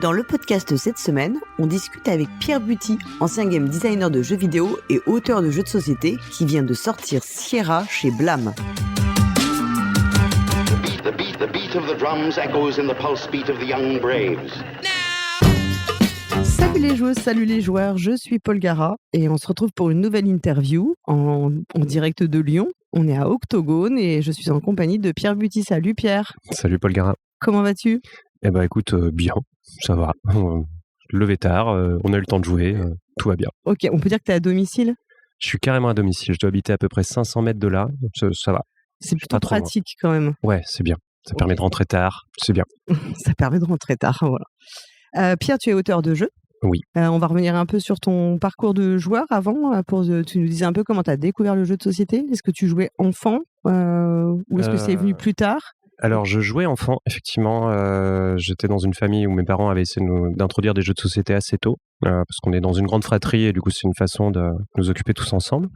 Dans le podcast de cette semaine, on discute avec Pierre Buty, ancien game designer de jeux vidéo et auteur de jeux de société, qui vient de sortir Sierra chez Blam. The beat of the drums echoes in the pulse beat of the young braves. Salut les joueuses, salut les joueurs, je suis Paul Gara et on se retrouve pour une nouvelle interview en direct de Lyon. On est à Octogone et je suis en compagnie de Pierre Buty. Salut Pierre. Salut Paul Gara. Comment vas-tu ? Eh ben écoute, bien, ça va. Levé tard, on a eu le temps de jouer, tout va bien. Ok, on peut dire que tu es à domicile ? Je suis carrément à domicile, je dois habiter à peu près 500 mètres de là, ça va. C'est plutôt pratique quand même. Ouais, c'est bien. Ça permet de rentrer tard, c'est bien. Ça permet de rentrer tard, voilà. Pierre, tu es auteur de jeux ? Oui. On va revenir un peu sur ton parcours de joueur avant, tu nous disais un peu comment tu as découvert le jeu de société. Est-ce que tu jouais enfant ou est-ce que c'est venu plus tard ? Alors, je jouais enfant, effectivement. J'étais dans une famille où mes parents avaient essayé d'introduire des jeux de société assez tôt, parce qu'on est dans une grande fratrie et du coup, c'est une façon de nous occuper tous ensemble.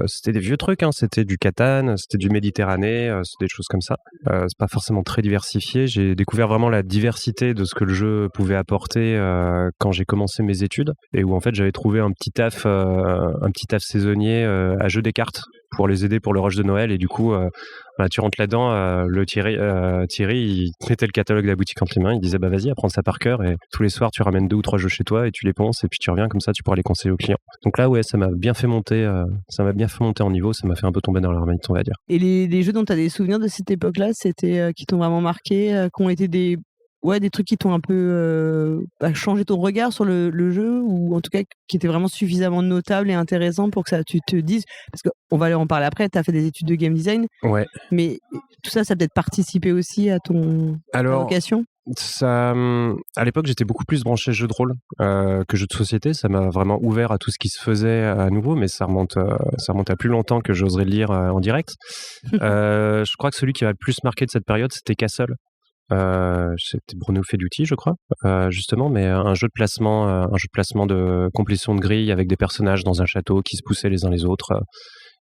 C'était des vieux trucs, hein. C'était du Catan, c'était du Méditerranée, c'était des choses comme ça. C'est pas forcément très diversifié. J'ai découvert vraiment la diversité de ce que le jeu pouvait apporter quand j'ai commencé mes études et où en fait, j'avais trouvé un petit taf saisonnier à jeu des cartes pour les aider pour le rush de Noël et du coup tu rentres là-dedans, Thierry il mettait le catalogue de la boutique entre les mains, il disait bah vas-y apprends ça par cœur et tous les soirs tu ramènes 2 ou 3 jeux chez toi et tu les ponces et puis tu reviens comme ça tu pourras les conseiller aux clients. Donc là ouais ça m'a bien fait monter en niveau, ça m'a fait un peu tomber dans l'ermite on va dire. Et les jeux dont tu as des souvenirs de cette époque-là, c'était qui t'ont vraiment marqué, qui ont été des trucs qui t'ont un peu changé ton regard sur le jeu ou en tout cas qui étaient vraiment suffisamment notables et intéressants pour que tu te dises, parce qu'on va en parler après, tu as fait des études de game design, ouais. Mais tout ça a peut-être participé aussi à ta vocation ? Ça, à l'époque, j'étais beaucoup plus branché jeu de rôle que jeu de société. Ça m'a vraiment ouvert à tout ce qui se faisait à nouveau, mais ça remonte à plus longtemps que j'oserais le lire en direct. Je crois que celui qui m'a le plus marqué de cette période, c'était Castle. C'était Bruno Feduti je crois justement, mais un jeu de placement de complétion de grille avec des personnages dans un château qui se poussaient les uns les autres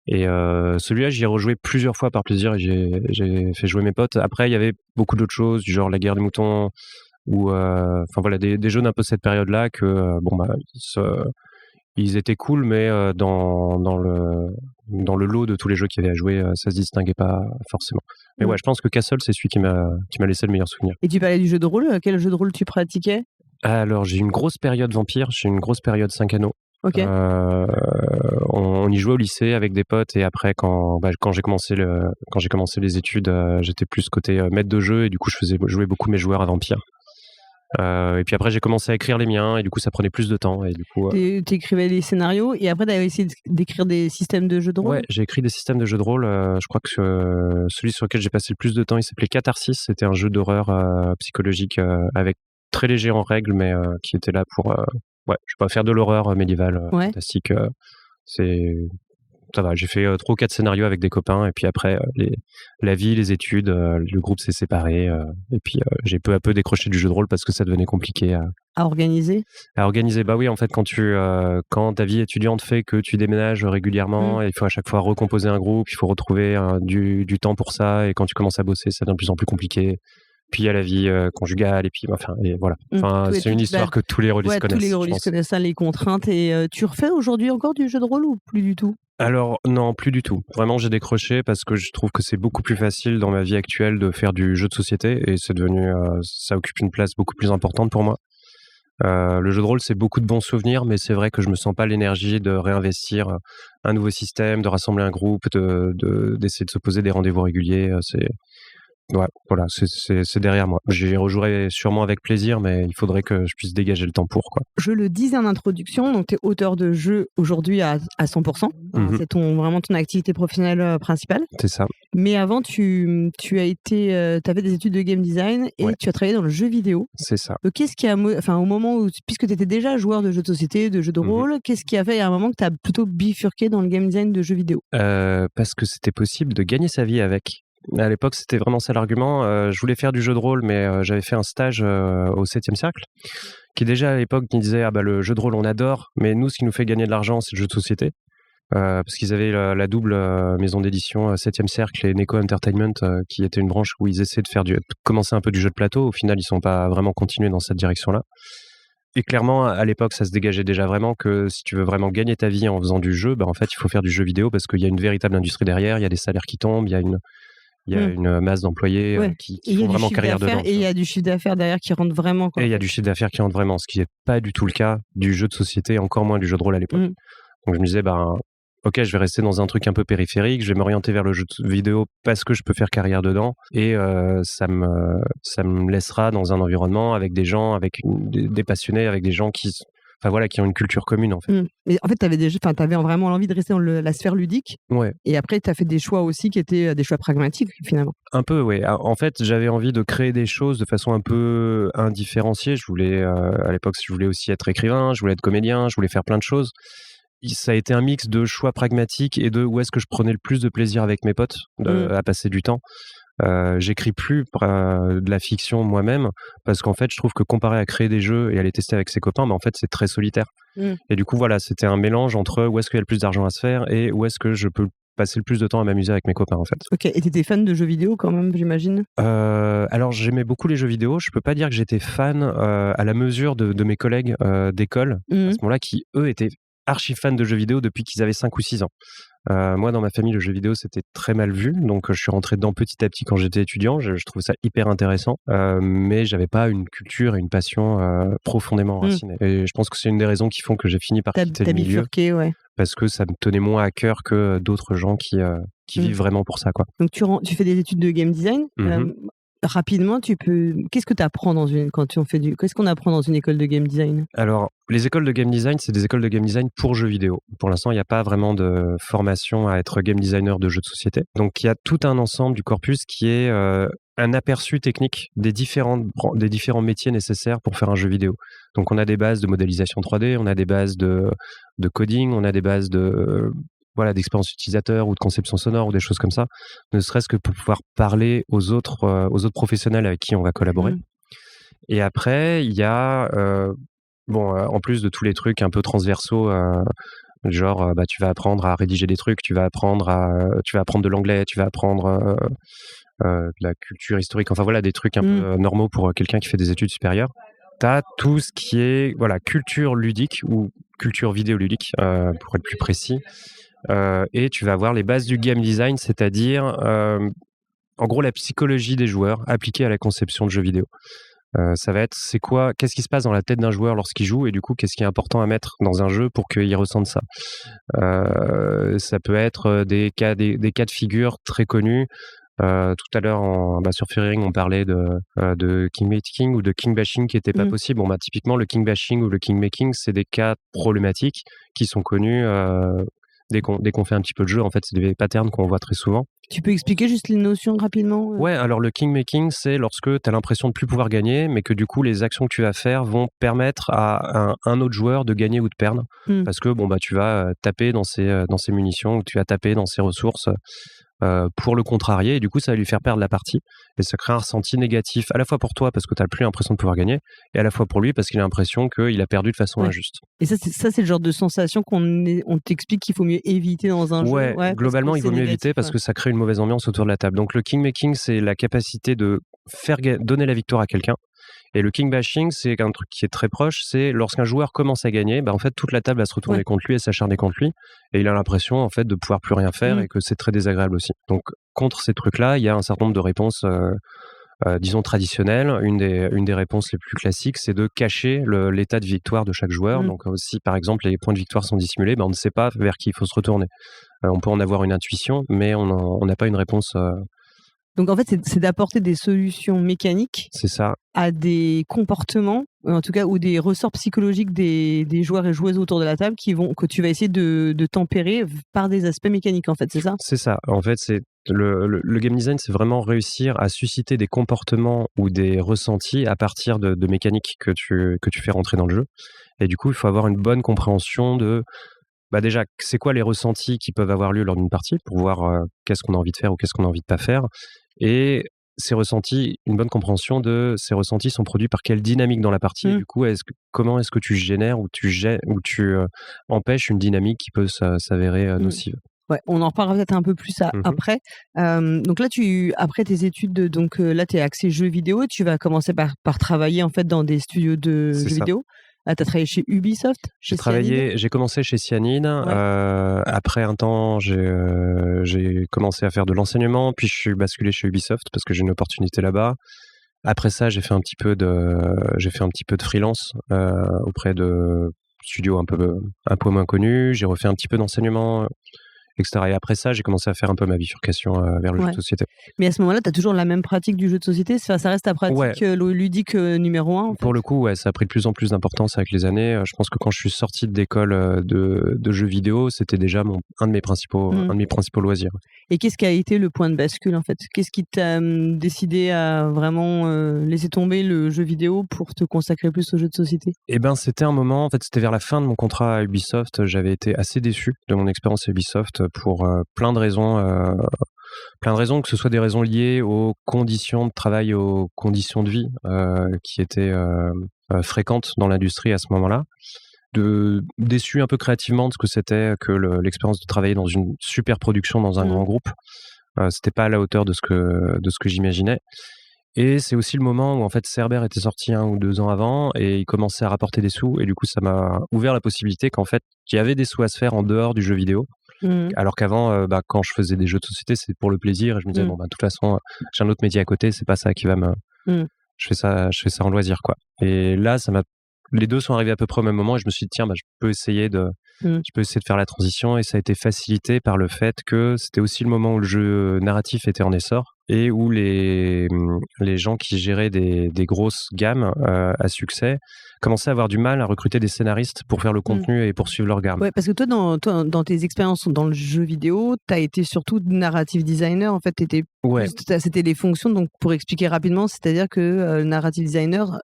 et celui-là j'y ai rejoué plusieurs fois par plaisir et j'ai fait jouer mes potes. Après il y avait beaucoup d'autres choses du genre la guerre des moutons ou des jeux d'un peu cette période là que ils étaient cool, mais dans le lot de tous les jeux qu'il y avait à jouer, ça se distinguait pas forcément. Mais ouais, je pense que Castle, c'est celui qui m'a laissé le meilleur souvenir. Et tu parlais du jeu de rôle, quel jeu de rôle tu pratiquais ? Alors, j'ai une grosse période vampire, j'ai une grosse période 5 anneaux. Ok. On y jouait au lycée avec des potes et après quand j'ai commencé les études, j'étais plus côté maître de jeu et du coup je faisais jouer beaucoup mes joueurs à vampire. Et puis après j'ai commencé à écrire les miens et du coup ça prenait plus de temps et du coup t'écrivais les scénarios et après t'avais essayé d'écrire des systèmes de jeux de rôle. Ouais, j'ai écrit des systèmes de jeux de rôle. Je crois que celui sur lequel j'ai passé le plus de temps il s'appelait Catharsis. C'était un jeu d'horreur psychologique avec très léger en règles mais qui était là pour je sais pas, faire de l'horreur médiévale fantastique. Ça va, j'ai fait 3 ou 4 scénarios avec des copains et puis après la vie, les études, le groupe s'est séparé et puis j'ai peu à peu décroché du jeu de rôle parce que ça devenait compliqué à organiser. Bah oui, en fait quand ta vie étudiante fait que tu déménages régulièrement et il faut à chaque fois recomposer un groupe, il faut retrouver du temps pour ça et quand tu commences à bosser, ça devient de plus en plus compliqué. Puis il y a la vie conjugale et puis voilà. C'est une histoire que tous les rôlistes connaissent. Tous les rôlistes connaissent ça, les contraintes. Et tu refais aujourd'hui encore du jeu de rôle ou plus du tout ? Alors non, plus du tout. Vraiment, j'ai décroché parce que je trouve que c'est beaucoup plus facile dans ma vie actuelle de faire du jeu de société et c'est devenu, ça occupe une place beaucoup plus importante pour moi. Le jeu de rôle, c'est beaucoup de bons souvenirs, mais c'est vrai que je me sens pas l'énergie de réinvestir un nouveau système, de rassembler un groupe, d'essayer de se poser des rendez-vous réguliers. Ouais, voilà, c'est derrière moi. J'y rejouerai sûrement avec plaisir, mais il faudrait que je puisse dégager le temps pour, quoi. Je le disais en introduction, donc tu es auteur de jeux aujourd'hui à 100%. C'est vraiment ton activité professionnelle principale. C'est ça. Mais avant, tu avais des études de game design et tu as travaillé dans le jeu vidéo. C'est ça. Donc, qu'est-ce qui a, au moment où, puisque tu étais déjà joueur de jeux de société, de jeux de rôle, qu'est-ce qui a fait à un moment que tu as plutôt bifurqué dans le game design de jeux vidéo ? Parce que c'était possible de gagner sa vie avec. À l'époque, c'était vraiment ça l'argument. Je voulais faire du jeu de rôle, mais j'avais fait un stage au 7e cercle, qui déjà à l'époque me disait le jeu de rôle on adore, mais nous ce qui nous fait gagner de l'argent c'est le jeu de société. parce qu'ils avaient la double maison d'édition 7e Cercle et Neko Entertainment, qui était une branche où ils essaient de commencer un peu du jeu de plateau. Au final, ils sont pas vraiment continués dans cette direction-là. Et clairement, à l'époque, ça se dégageait déjà vraiment que si tu veux vraiment gagner ta vie en faisant du jeu, en fait, il faut faire du jeu vidéo parce qu'il y a une véritable industrie derrière, il y a des salaires qui tombent, il y a une masse d'employés qui font vraiment carrière dedans. Et il y a du chiffre d'affaires derrière qui rentre vraiment. Et il y a du chiffre d'affaires qui rentre vraiment, ce qui n'est pas du tout le cas du jeu de société, encore moins du jeu de rôle à l'époque. Donc je me disais, ok, je vais rester dans un truc un peu périphérique, je vais m'orienter vers le jeu vidéo parce que je peux faire carrière dedans, et ça me laissera dans un environnement avec des gens, avec des passionnés, avec des gens qui ont une culture commune en fait. Mais en fait, t'avais vraiment l'envie de rester dans la sphère ludique. Ouais. Et après, t'as fait des choix aussi qui étaient des choix pragmatiques finalement. Un peu, oui. En fait, j'avais envie de créer des choses de façon un peu indifférenciée. Je voulais, à l'époque, je voulais aussi être écrivain, je voulais être comédien, je voulais faire plein de choses. Ça a été un mix de choix pragmatiques et de où est-ce que je prenais le plus de plaisir avec mes potes à passer du temps. J'écris plus de la fiction moi-même parce qu'en fait je trouve que comparé à créer des jeux et à les tester avec ses copains, en fait c'est très solitaire. Et du coup voilà, c'était un mélange entre où est-ce qu'il y a le plus d'argent à se faire et où est-ce que je peux passer le plus de temps à m'amuser avec mes copains en fait. Ok, et t'étais fan de jeux vidéo quand même, j'imagine? Alors j'aimais beaucoup les jeux vidéo, je peux pas dire que j'étais fan à la mesure de mes collègues d'école à ce moment-là qui eux étaient archi fans de jeux vidéo depuis qu'ils avaient 5 ou 6 ans. Moi, dans ma famille, le jeu vidéo, c'était très mal vu. Donc, je suis rentré dedans petit à petit quand j'étais étudiant. Je trouve ça hyper intéressant. Mais j'avais pas une culture et une passion profondément enracinée. Et je pense que c'est une des raisons qui font que j'ai fini par quitter le milieu. Ouais. Parce que ça me tenait moins à cœur que d'autres gens qui vivent vraiment pour ça, quoi. Donc, tu fais des études de game design. Rapidement, qu'est-ce que tu apprends qu'est-ce qu'on apprend dans une école de game design? Alors, les écoles de game design, c'est des écoles de game design pour jeux vidéo. Pour l'instant, il n'y a pas vraiment de formation à être game designer de jeux de société. Donc, il y a tout un ensemble du corpus qui est un aperçu technique des différents métiers nécessaires pour faire un jeu vidéo. Donc, on a des bases de modélisation 3D, on a des bases de coding, on a des bases d'expérience utilisateur ou de conception sonore ou des choses comme ça, ne serait-ce que pour pouvoir parler aux autres professionnels avec qui on va collaborer. Et après, il y a, en plus de tous les trucs un peu transversaux, genre tu vas apprendre à rédiger des trucs, tu vas apprendre de l'anglais, tu vas apprendre de la culture historique, enfin voilà, des trucs un peu normaux pour quelqu'un qui fait des études supérieures. T'as tout ce qui est culture ludique ou culture vidéoludique, pour être plus précis. Et tu vas avoir les bases du game design, c'est-à-dire en gros la psychologie des joueurs appliquée à la conception de jeux vidéo. Ça va être qu'est-ce qui se passe dans la tête d'un joueur lorsqu'il joue et du coup qu'est-ce qui est important à mettre dans un jeu pour qu'il ressente ça. Ça peut être des cas de figure très connus. Tout à l'heure sur Fearing on parlait de kingmaking ou de kingbashing qui n'était pas possible. Typiquement le kingbashing ou le kingmaking, c'est des cas problématiques qui sont connus dès qu'on fait un petit peu de jeu. En fait, c'est des patterns qu'on voit très souvent. Tu peux expliquer juste les notions rapidement? Ouais, alors le kingmaking, c'est lorsque tu as l'impression de plus pouvoir gagner, mais que du coup, les actions que tu vas faire vont permettre à un autre joueur de gagner ou de perdre. Parce que tu vas taper dans ses munitions, ou tu vas taper dans ses ressources pour le contrarier, et du coup ça va lui faire perdre la partie, et ça crée un ressenti négatif à la fois pour toi parce que tu n'as plus l'impression de pouvoir gagner, et à la fois pour lui parce qu'il a l'impression qu'il a perdu de façon injuste. Et ça c'est le genre de sensation qu'on t'explique qu'il faut mieux éviter dans un jeu. Ouais, globalement il vaut mieux éviter parce que ça crée une mauvaise ambiance autour de la table. Donc le kingmaking, c'est la capacité de faire donner la victoire à quelqu'un. Et le kingbashing, c'est un truc qui est très proche, c'est lorsqu'un joueur commence à gagner, en fait toute la table va se retourner contre lui et s'acharner contre lui, et il a l'impression en fait de pouvoir plus rien faire et que c'est très désagréable aussi. Donc contre ces trucs-là, il y a un certain nombre de réponses, disons traditionnelles. Une des réponses les plus classiques, c'est de cacher l'état de victoire de chaque joueur. Donc si par exemple les points de victoire sont dissimulés, on ne sait pas vers qui il faut se retourner. On peut en avoir une intuition, mais on n'a pas une réponse. Donc en fait, c'est d'apporter des solutions mécaniques. C'est ça. À des comportements, en tout cas, ou des ressorts psychologiques des joueurs et joueuses autour de la table que tu vas essayer de tempérer par des aspects mécaniques, en fait, c'est ça? C'est ça. En fait, c'est le game design, c'est vraiment réussir à susciter des comportements ou des ressentis à partir de mécaniques que tu fais rentrer dans le jeu. Et du coup, il faut avoir une bonne compréhension de déjà, c'est quoi les ressentis qui peuvent avoir lieu lors d'une partie pour voir qu'est-ce qu'on a envie de faire ou qu'est-ce qu'on a envie de pas faire. Et ces ressentis, une bonne compréhension de ces ressentis sont produits par quelle dynamique dans la partie. Et du coup, comment est-ce que tu génères ou tu empêches une dynamique qui peut s'avérer nocive. Ouais, on en reparlera peut-être un peu plus après. Donc là, après tes études, donc là, tu es axé jeux vidéo. Tu vas commencer par travailler en fait dans des studios de jeux vidéo. Ah, tu as travaillé chez Ubisoft? J'ai commencé chez Cyanide. Après un temps, j'ai commencé à faire de l'enseignement, puis je suis basculé chez Ubisoft parce que j'ai une opportunité là-bas. Après ça, j'ai fait un petit peu de freelance auprès de studios un peu moins connus. J'ai refait un petit peu d'enseignement, etc. Et après ça, j'ai commencé à faire un peu ma bifurcation vers le jeu de société. Mais à ce moment-là, tu as toujours la même pratique du jeu de société? Ça reste ta pratique ludique numéro 1 en fait. Pour le coup, ça a pris de plus en plus d'importance avec les années. Je pense que quand je suis sorti d'école de jeux vidéo, c'était déjà un de mes principaux loisirs. Et qu'est-ce qui a été le point de bascule en fait? Qu'est-ce qui t'a décidé à vraiment laisser tomber le jeu vidéo pour te consacrer plus au jeu de société? Eh ben, c'était un moment, en fait, c'était vers la fin de mon contrat à Ubisoft. J'avais été assez déçu de mon expérience à Ubisoft pour plein de raisons, que ce soit des raisons liées aux conditions de travail, aux conditions de vie qui étaient fréquentes dans l'industrie à ce moment-là. Déçu un peu créativement de ce que c'était que l'expérience de travailler dans une super production dans un grand groupe. C'était pas à la hauteur de ce que j'imaginais. Et c'est aussi le moment où en fait Cerber était sorti 1 ou 2 ans avant et il commençait à rapporter des sous, et du coup ça m'a ouvert la possibilité qu'en fait qu'il y avait des sous à se faire en dehors du jeu vidéo. Alors qu'avant, quand je faisais des jeux de société, c'était pour le plaisir, et je me disais de toute façon j'ai un autre métier à côté, c'est pas ça qui va me je fais ça en loisir, quoi. Et là les deux sont arrivés à peu près au même moment, et je me suis dit tiens, je peux essayer de faire la transition, et ça a été facilité par le fait que c'était aussi le moment où le jeu narratif était en essor et où les gens qui géraient des grosses gammes à succès commençaient à avoir du mal à recruter des scénaristes pour faire le contenu et poursuivre leur gamme. Ouais, parce que toi, dans tes expériences dans le jeu vidéo, tu as été surtout narrative designer. En fait, c'était les fonctions. Donc, pour expliquer rapidement, c'est-à-dire que le narrative designer,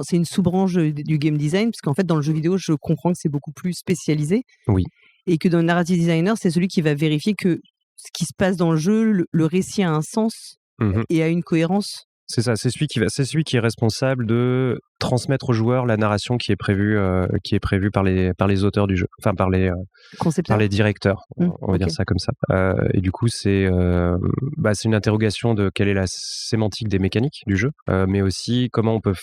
c'est une sous-branche du game design, parce qu'en fait, dans le jeu vidéo, je comprends que c'est beaucoup plus spécialisé. Oui. Et que dans le narrative designer, c'est celui qui va vérifier que ce qui se passe dans le jeu, le récit a un sens et a une cohérence. C'est ça, c'est celui qui est responsable de transmettre aux joueurs la narration qui est prévue par les auteurs du jeu, enfin par les directeurs, on va dire ça comme ça. Et du coup, c'est une interrogation de quelle est la sémantique des mécaniques du jeu, mais aussi comment on peut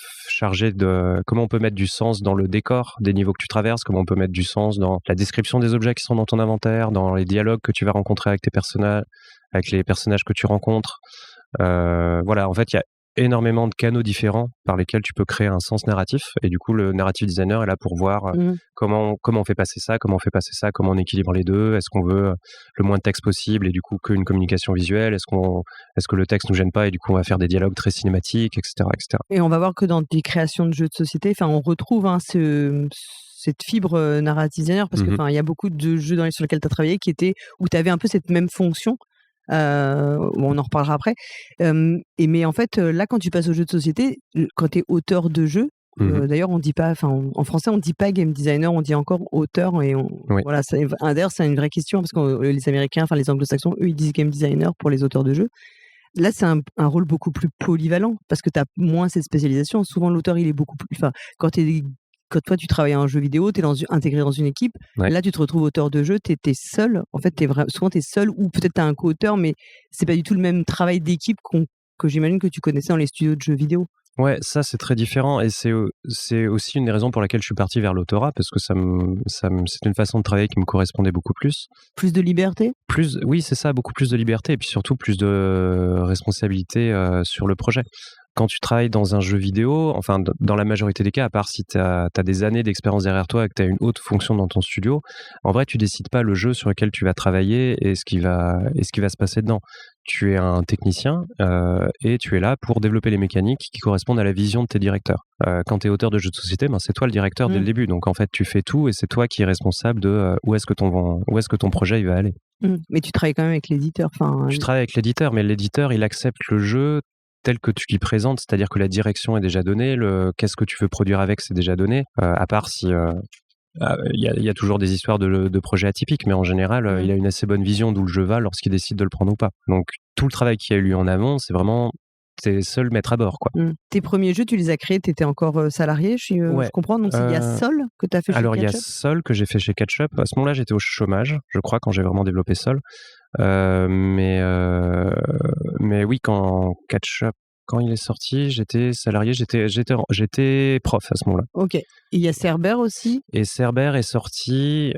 mettre du sens dans le décor des niveaux que tu traverses, comment on peut mettre du sens dans la description des objets qui sont dans ton inventaire, dans les dialogues que tu vas rencontrer avec tes personnages, avec les personnages que tu rencontres. En fait, il y a énormément de canaux différents par lesquels tu peux créer un sens narratif, et du coup le narrative designer est là pour voir comment on fait passer ça, comment on équilibre les deux, est-ce qu'on veut le moins de texte possible et du coup qu'une communication visuelle, est-ce que le texte nous gêne pas et du coup on va faire des dialogues très cinématiques, etc. Et on va voir que dans des créations de jeux de société, on retrouve cette fibre narrative designer, parce que il y a beaucoup de jeux sur lesquels tu as travaillé où tu avais un peu cette même fonction. On en reparlera après. Mais en fait, là, quand tu passes au jeu de société, quand tu es auteur de jeu, d'ailleurs, on dit pas, en français, on dit pas game designer, on dit encore auteur. Et voilà, d'ailleurs, c'est une vraie question, parce que les Américains, les Anglo-Saxons, eux, ils disent game designer pour les auteurs de jeux. Là, c'est un rôle beaucoup plus polyvalent, parce que tu as moins cette spécialisation. Souvent, l'auteur, il est beaucoup plus. Quand toi, tu travailles à un jeu vidéo, tu es intégré dans une équipe. Ouais. Là, tu te retrouves auteur de jeu, tu es seul. En fait, souvent, tu es seul, ou peut-être tu as un co-auteur, mais c'est pas du tout le même travail d'équipe que j'imagine que tu connaissais dans les studios de jeux vidéo. Ouais, ça, c'est très différent. Et c'est aussi une des raisons pour laquelle je suis parti vers l'autorat, parce que c'est une façon de travailler qui me correspondait beaucoup plus. Plus de liberté ? Oui, c'est ça, beaucoup plus de liberté, et puis surtout plus de responsabilité sur le projet. Quand tu travailles dans un jeu vidéo, enfin dans la majorité des cas, à part si tu as des années d'expérience derrière toi et que tu as une haute fonction dans ton studio, en vrai, tu décides pas le jeu sur lequel tu vas travailler et ce qui va se passer dedans. Tu es un technicien et tu es là pour développer les mécaniques qui correspondent à la vision de tes directeurs. Quand tu es auteur de jeux de société, c'est toi le directeur dès le début. Donc en fait, tu fais tout et c'est toi qui es responsable de où est-ce que ton projet il va aller. Mais tu travailles quand même avec l'éditeur. Je travaille avec l'éditeur, mais l'éditeur, il accepte le jeu tel que tu lui présentes, c'est-à-dire que la direction est déjà donnée, qu'est-ce que tu veux produire avec, c'est déjà donné, à part si il y a toujours des histoires de projets atypiques, mais en général, il a une assez bonne vision d'où le jeu va lorsqu'il décide de le prendre ou pas. Donc tout le travail qui a eu lieu en amont, c'est vraiment t'es seul maître à bord, quoi. Tes premiers jeux, tu les as créés, t'étais encore salarié, je comprends. Donc il y a Sol que t'as fait chez Alors il y a Ketchup. Sol que j'ai fait chez Ketchup. À ce moment-là, j'étais au chômage, je crois, quand j'ai vraiment développé Sol. Mais oui, quand Ketchup, quand il est sorti, j'étais salarié, j'étais prof à ce moment-là. Ok. Et il y a Cerber aussi. Et Cerber est sorti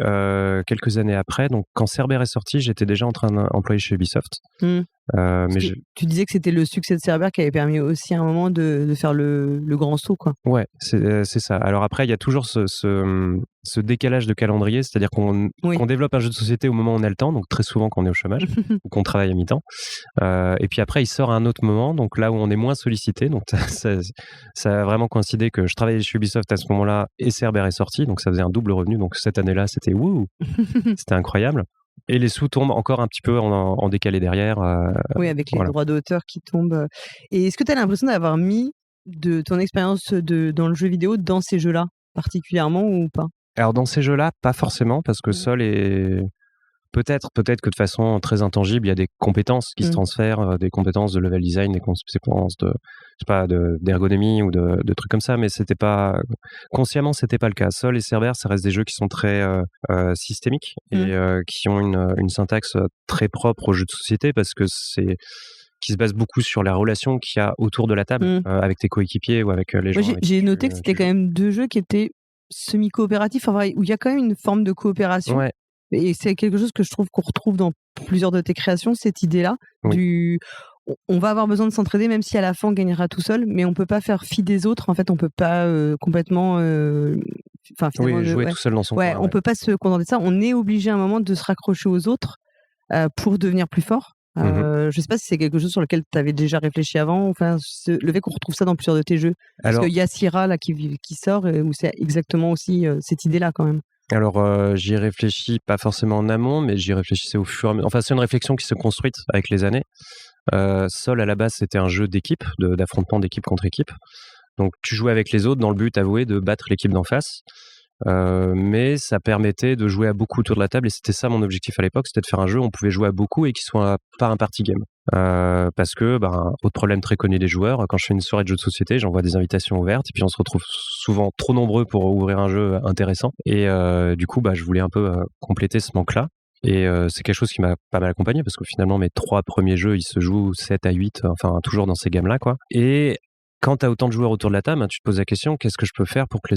quelques années après. Donc quand Cerber est sorti, j'étais déjà en train d'employer chez Ubisoft. Tu disais que c'était le succès de Cerber qui avait permis aussi à un moment de faire le grand saut, quoi. Ouais, c'est ça. Alors après, il y a toujours ce décalage de calendrier, c'est-à-dire qu'on développe un jeu de société au moment où on a le temps, donc très souvent quand on est au chômage ou qu'on travaille à mi-temps. Et puis après, il sort à un autre moment, donc là où on est moins sollicité. Donc ça a vraiment coïncidé que je travaillais chez Ubisoft à ce moment-là et Cerber est sorti, donc ça faisait un double revenu. Donc cette année-là, c'était c'était incroyable. Et les sous tombent encore un petit peu en décalé derrière. Oui, avec les droits d'auteur qui tombent. Et est-ce que tu as l'impression d'avoir mis de ton expérience dans le jeu vidéo dans ces jeux-là, particulièrement ou pas? Alors dans ces jeux-là, pas forcément, parce que Sol est... Peut-être que de façon très intangible, il y a des compétences qui se transfèrent, des compétences de level design, des compétences d'ergonomie ou de trucs comme ça, mais c'était pas consciemment, c'était pas le cas. Sol et Cerber, ça reste des jeux qui sont très systémiques et qui ont une syntaxe très propre aux jeux de société parce que qui se base beaucoup sur la relation qu'il y a autour de la table avec tes coéquipiers ou avec les gens. Moi, j'ai noté que c'était quand même deux jeux qui étaient semi-coopératifs, où il y a quand même une forme de coopération. Ouais. Et c'est quelque chose que je trouve qu'on retrouve dans plusieurs de tes créations, cette idée-là on va avoir besoin de s'entraider, même si à la fin on gagnera tout seul, mais on peut pas faire fi des autres. En fait, on peut pas complètement, jouer tout seul dans son coin. On peut pas se contenter de ça. On est obligé à un moment de se raccrocher aux autres pour devenir plus fort. Je sais pas si c'est quelque chose sur lequel tu avais déjà réfléchi avant. Enfin, le fait qu'on retrouve ça dans plusieurs de tes jeux. Parce qu'il y a Sierra là qui sort où c'est exactement aussi cette idée-là quand même. Alors, j'y réfléchis pas forcément en amont, mais j'y réfléchissais au fur et à mesure. Enfin, c'est une réflexion qui s'est construite avec les années. Sol, à la base, c'était un jeu d'équipe, d'affrontement d'équipe contre équipe. Donc, tu jouais avec les autres dans le but avoué de battre l'équipe d'en face. Mais ça permettait de jouer à beaucoup autour de la table et c'était ça mon objectif à l'époque, c'était de faire un jeu où on pouvait jouer à beaucoup et qui soit pas un party game. Parce que, autre problème très connu des joueurs, quand je fais une soirée de jeux de société, j'envoie des invitations ouvertes et puis on se retrouve souvent trop nombreux pour ouvrir un jeu intéressant. Et du coup, je voulais un peu compléter ce manque-là. Et c'est quelque chose qui m'a pas mal accompagné parce que finalement, mes 3 premiers jeux, ils se jouent 7 à 8, enfin toujours dans ces gammes-là, quoi. Et quand tu as autant de joueurs autour de la table, tu te poses la question, qu'est-ce que je peux faire pour que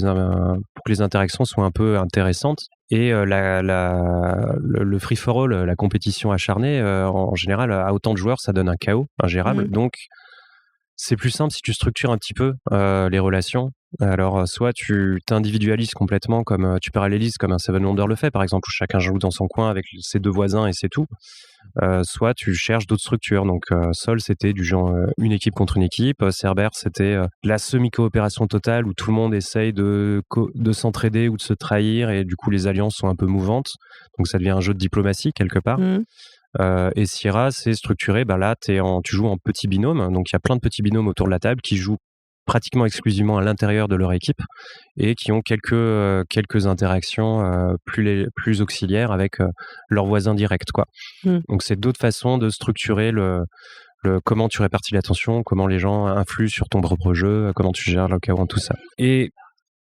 les interactions soient un peu intéressantes? Et le free-for-all, la compétition acharnée, en général, à autant de joueurs, ça donne un chaos ingérable. Donc, c'est plus simple si tu structures un petit peu les relations. Alors, soit tu t'individualises complètement, comme tu parallélises, comme un Seven Wonders le fait, par exemple, où chacun joue dans son coin avec ses 2 voisins et c'est tout. Soit tu cherches d'autres structures. Donc, Sol, c'était du genre une équipe contre une équipe. Cerber, c'était la semi-coopération totale où tout le monde essaye de s'entraider ou de se trahir et du coup, les alliances sont un peu mouvantes. Donc, ça devient un jeu de diplomatie quelque part. Et Sierra, c'est structuré. Là, tu joues en petits binômes. Donc, il y a plein de petits binômes autour de la table qui jouent pratiquement exclusivement à l'intérieur de leur équipe et qui ont quelques interactions plus auxiliaires avec leurs voisins directs, quoi. Donc c'est d'autres façons de structurer le comment tu répartis l'attention, comment les gens influent sur ton propre jeu, comment tu gères le chaos, tout ça. Et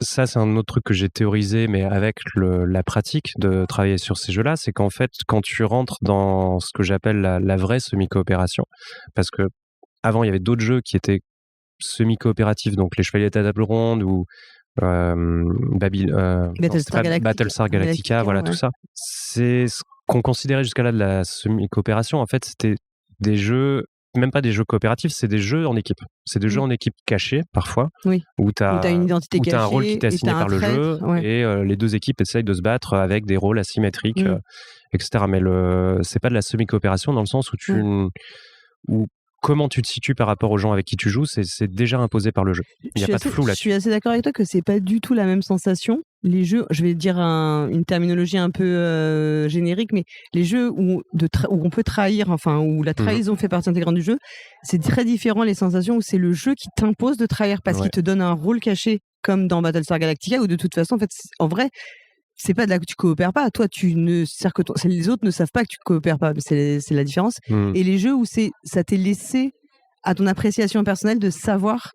ça, c'est un autre truc que j'ai théorisé, mais avec la pratique de travailler sur ces jeux-là, c'est qu'en fait, quand tu rentres dans ce que j'appelle la vraie semi-coopération, parce que avant il y avait d'autres jeux qui étaient semi-coopératif, donc les Chevaliers de la Table Ronde ou Battlestar Galactica, voilà, tout ça. C'est ce qu'on considérait jusqu'à là de la semi-coopération. En fait, c'était des jeux, même pas des jeux coopératifs, c'est des jeux en équipe. C'est des jeux en équipe cachés, parfois, où tu as une identité cachée, un rôle qui t'est assigné par le jeu, et les 2 équipes essayent de se battre avec des rôles asymétriques, etc. Mais c'est pas de la semi-coopération dans le sens où comment tu te situes par rapport aux gens avec qui tu joues, c'est déjà imposé par le jeu. Il n'y a pas de flou là-dessus. Je suis assez d'accord avec toi que c'est pas du tout la même sensation. Les jeux, je vais dire une terminologie un peu générique, mais les jeux où on peut trahir, où la trahison fait partie intégrante du jeu, c'est très différent les sensations où c'est le jeu qui t'impose de trahir parce qu'il te donne un rôle caché, comme dans Battlestar Galactica, où de toute façon, en vrai, c'est pas de là que tu coopères pas. Toi, tu ne sers que les autres ne savent pas que tu coopères pas. C'est la différence. Et les jeux où ça t'est laissé à ton appréciation personnelle de savoir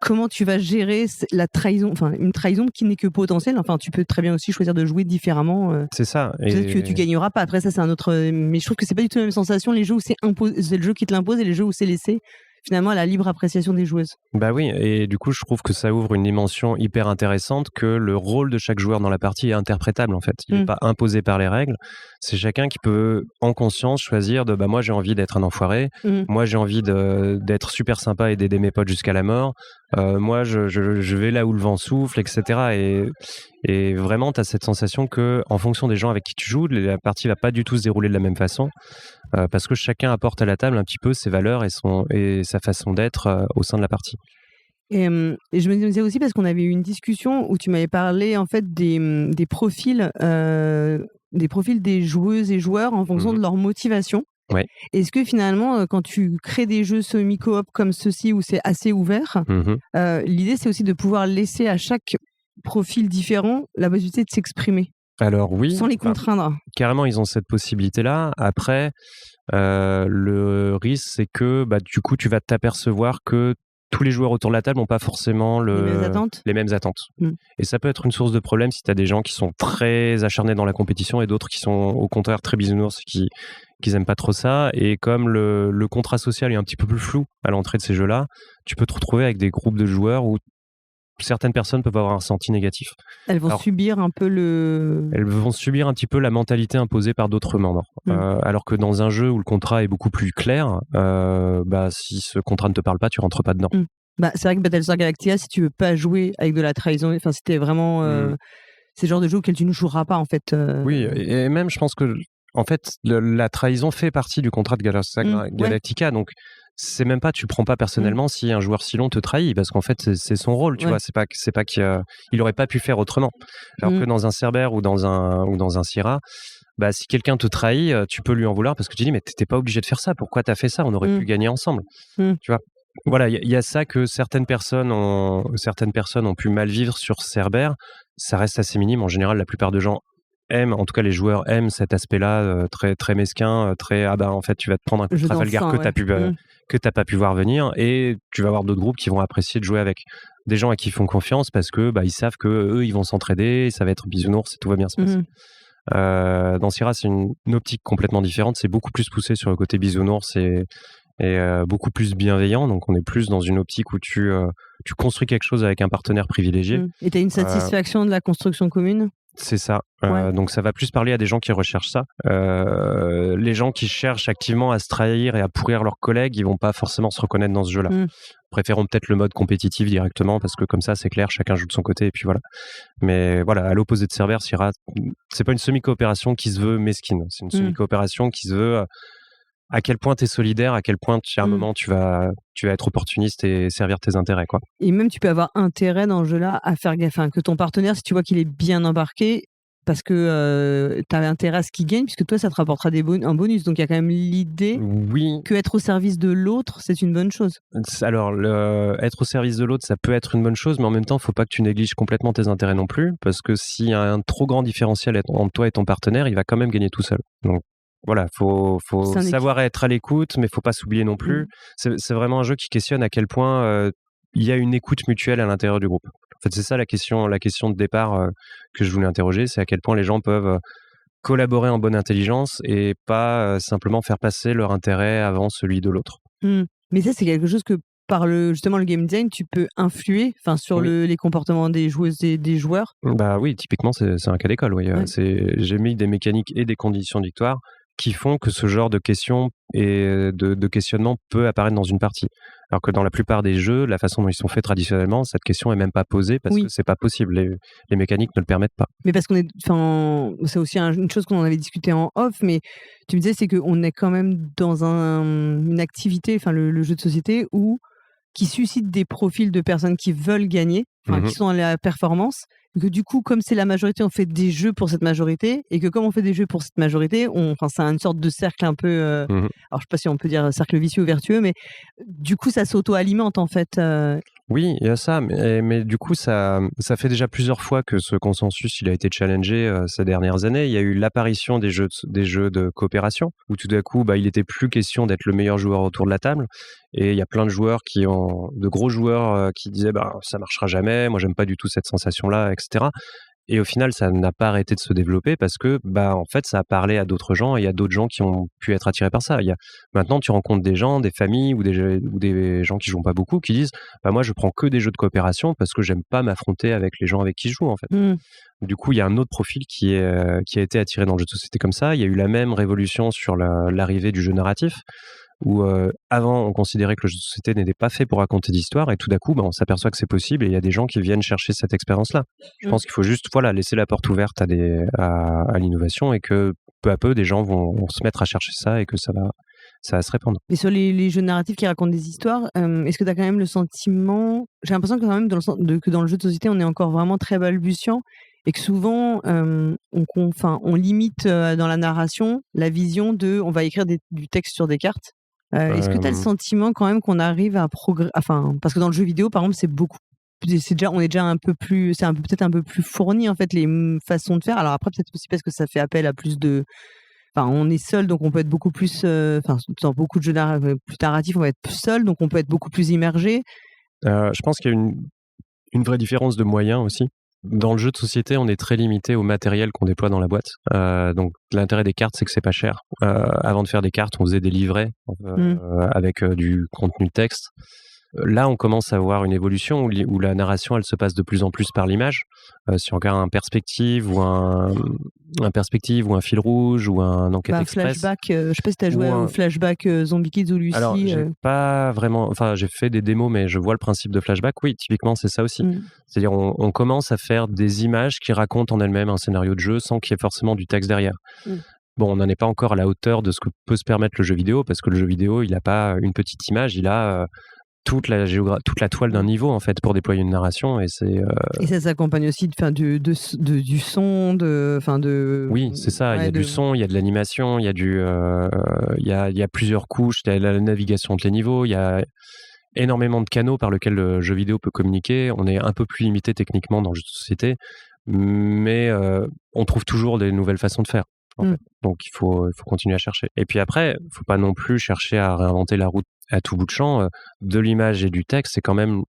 comment tu vas gérer la trahison, enfin une trahison qui n'est que potentielle. Enfin, tu peux très bien aussi choisir de jouer différemment. C'est ça. Peut-être que tu gagneras pas. Après, ça, c'est un autre. Mais je trouve que c'est pas du tout la même sensation. Les jeux où c'est le jeu qui te l'impose et les jeux où c'est laissé finalement à la libre appréciation des joueuses. Bah oui, et du coup, je trouve que ça ouvre une dimension hyper intéressante, que le rôle de chaque joueur dans la partie est interprétable en fait. Il n'est pas imposé par les règles. C'est chacun qui peut, en conscience, choisir de moi j'ai envie d'être un enfoiré, moi j'ai envie d'être super sympa et d'aider mes potes jusqu'à la mort, moi je vais là où le vent souffle, etc. Et vraiment, tu as cette sensation que, en fonction des gens avec qui tu joues, la partie va pas du tout se dérouler de la même façon, parce que chacun apporte à la table un petit peu ses valeurs et sa façon d'être au sein de la partie. Et je me disais aussi, parce qu'on avait eu une discussion où tu m'avais parlé en fait des profils des joueuses et joueurs en fonction de leur motivation. Ouais. Est-ce que finalement, quand tu crées des jeux semi-coop comme ceci où c'est assez ouvert, l'idée c'est aussi de pouvoir laisser à chaque profil différent la possibilité de s'exprimer? Alors oui, sans les contraindre. Carrément, ils ont cette possibilité-là. Après, le risque, c'est que du coup, tu vas t'apercevoir que tous les joueurs autour de la table n'ont pas forcément les mêmes attentes. Et ça peut être une source de problème si tu as des gens qui sont très acharnés dans la compétition et d'autres qui sont au contraire très bisounours, qui n'aiment pas trop ça. Et comme le contrat social est un petit peu plus flou à l'entrée de ces jeux-là, tu peux te retrouver avec des groupes de joueurs où certaines personnes peuvent avoir un ressenti négatif. Elles vont subir un peu Elles vont subir un petit peu la mentalité imposée par d'autres membres. Alors que dans un jeu où le contrat est beaucoup plus clair, si ce contrat ne te parle pas, tu rentres pas dedans. C'est vrai que Battlestar Galactica, si tu veux pas jouer avec de la trahison, enfin c'était vraiment c'est le genre de jeu auquel tu ne joueras pas en fait. Oui, et même je pense que en fait la trahison fait partie du contrat de Galactica, donc c'est même pas, tu prends pas personnellement si un joueur Cylon te trahit, parce qu'en fait c'est son rôle, tu vois, c'est pas qu'il aurait pas pu faire autrement. Alors que dans un Cerber ou dans un Syrah, si quelqu'un te trahit, tu peux lui en vouloir parce que tu dis mais t'étais pas obligé de faire ça, pourquoi t'as fait ça, on aurait pu gagner ensemble, tu vois. Voilà, il y a ça que certaines personnes ont pu mal vivre sur Cerber. Ça reste assez minime. En général, la plupart de gens aiment, en tout cas les joueurs aiment cet aspect-là, très très mesquin, très en fait tu vas te prendre un coup de Trafalgar que t'as pas pu voir venir, et tu vas avoir d'autres groupes qui vont apprécier de jouer avec des gens à qui ils font confiance parce que ils savent que eux ils vont s'entraider, ça va être bisounours et tout va bien se passer. Dans Syrah, c'est une optique complètement différente. C'est beaucoup plus poussé sur le côté bisounours et beaucoup plus bienveillant. Donc on est plus dans une optique où tu construis quelque chose avec un partenaire privilégié. Et tu as une satisfaction de la construction commune? C'est ça. Donc ça va plus parler à des gens qui recherchent ça. Les gens qui cherchent activement à se trahir et à pourrir leurs collègues, ils vont pas forcément se reconnaître dans ce jeu-là. Préférons peut-être le mode compétitif directement, parce que comme ça c'est clair, chacun joue de son côté et puis voilà. Mais voilà, à l'opposé de Cerber, Syrah, c'est pas une semi-coopération qui se veut mesquine. C'est une semi-coopération qui se veut à quel point tu es solidaire, à quel point à un moment tu vas être opportuniste et servir tes intérêts, quoi. Et même tu peux avoir intérêt dans ce jeu-là à faire gaffe, que ton partenaire, si tu vois qu'il est bien embarqué, parce que tu as intérêt à ce qu'il gagne, puisque toi ça te rapportera un bonus. Donc il y a quand même l'idée que être au service de l'autre, c'est une bonne chose. Alors être au service de l'autre, ça peut être une bonne chose, mais en même temps, il faut pas que tu négliges complètement tes intérêts non plus, parce que s'il y a un trop grand différentiel entre toi et ton partenaire, il va quand même gagner tout seul. Donc voilà, faut savoir être à l'écoute, mais faut pas s'oublier non plus. C'est vraiment un jeu qui questionne à quel point il y a une écoute mutuelle à l'intérieur du groupe. En fait, c'est ça la question de départ que je voulais interroger, c'est à quel point les gens peuvent collaborer en bonne intelligence et pas simplement faire passer leur intérêt avant celui de l'autre. Mais ça, c'est quelque chose que par justement le game design, tu peux influer sur les comportements des joueuses et des joueurs. Oui, typiquement, c'est un cas d'école. Oui. J'ai mis des mécaniques et des conditions de victoire qui font que ce genre de questions et de questionnement peut apparaître dans une partie. Alors que dans la plupart des jeux, la façon dont ils sont faits traditionnellement, cette question est même pas posée parce que c'est pas possible. Les mécaniques ne le permettent pas. Mais parce c'est aussi une chose qu'on en avait discuté en off, mais tu me disais, c'est qu'on est quand même dans une activité, le jeu de société qui suscite des profils de personnes qui veulent gagner, qui sont à la performance. Et que du coup, comme c'est la majorité, on fait des jeux pour cette majorité, et que comme on fait des jeux pour cette majorité, c'est une sorte de cercle un peu, alors je sais pas si on peut dire cercle vicieux ou vertueux, mais du coup ça s'auto-alimente en fait. Oui, il y a ça, mais du coup, ça fait déjà plusieurs fois que ce consensus il a été challengé ces dernières années. Il y a eu l'apparition des jeux de coopération, où tout d'un coup, il était plus question d'être le meilleur joueur autour de la table. Et il y a plein de joueurs de gros joueurs qui disaient ça marchera jamais, moi j'aime pas du tout cette sensation-là, etc. Et au final, ça n'a pas arrêté de se développer parce que, en fait, ça a parlé à d'autres gens et il y a d'autres gens qui ont pu être attirés par ça. Maintenant, tu rencontres des gens, des familles ou des gens qui jouent pas beaucoup qui disent, moi, je prends que des jeux de coopération parce que j'aime pas m'affronter avec les gens avec qui je joue, en fait. Du coup, il y a un autre profil qui a été attiré dans le jeu de société comme ça. Il y a eu la même révolution sur l'arrivée du jeu narratif, où avant on considérait que le jeu de société n'était pas fait pour raconter d'histoire et tout d'un coup on s'aperçoit que c'est possible et il y a des gens qui viennent chercher cette expérience-là. Je pense qu'il faut juste laisser la porte ouverte à l'innovation et que peu à peu des gens vont se mettre à chercher ça et que ça va se répandre. Et sur les jeux narratifs qui racontent des histoires, est-ce que tu as quand même le sentiment, j'ai l'impression que quand même que dans le jeu de société on est encore vraiment très balbutiant et que souvent on limite dans la narration la vision on va écrire du texte sur des cartes. Est-ce que tu as le sentiment quand même qu'on arrive à parce que dans le jeu vidéo par exemple on est déjà un peu plus, peut-être un peu plus fourni en fait les façons de faire. Alors après peut-être aussi parce que ça fait appel à plus de, on est seul donc on peut être beaucoup plus, dans beaucoup de jeux plus narratifs on va être seul donc on peut être beaucoup plus immergé. Je pense qu'il y a une vraie différence de moyens aussi. Dans le jeu de société, on est très limité au matériel qu'on déploie dans la boîte. Donc, l'intérêt des cartes, c'est que c'est pas cher. Avant de faire des cartes, on faisait des livrets avec du contenu texte. Là, on commence à voir une évolution où la narration, elle se passe de plus en plus par l'image. Si on regarde un perspective ou un fil rouge ou un enquête express. Flashback, je sais pas si tu as joué au flashback Zombie Kids ou Lucie. Alors, j'ai pas vraiment, j'ai fait des démos, mais je vois le principe de flashback. Oui, typiquement, c'est ça aussi. C'est-à-dire, on commence à faire des images qui racontent en elles-mêmes un scénario de jeu sans qu'il y ait forcément du texte derrière. Bon, on n'en est pas encore à la hauteur de ce que peut se permettre le jeu vidéo, parce que le jeu vidéo, il n'a pas une petite image, il a toute la toile d'un niveau en fait pour déployer une narration et ça s'accompagne aussi du son oui, c'est ça, il y a du son, il y a de l'animation, il y a il y a plusieurs couches, il y a la navigation entre les niveaux, il y a énormément de canaux par lesquels le jeu vidéo peut communiquer. On est un peu plus limité techniquement dans le jeu de société, mais on trouve toujours des nouvelles façons de faire. En fait. Donc il faut continuer à chercher. Et puis après, il ne faut pas non plus chercher à réinventer la roue à tout bout de champ. De l'image et du texte, c'est quand même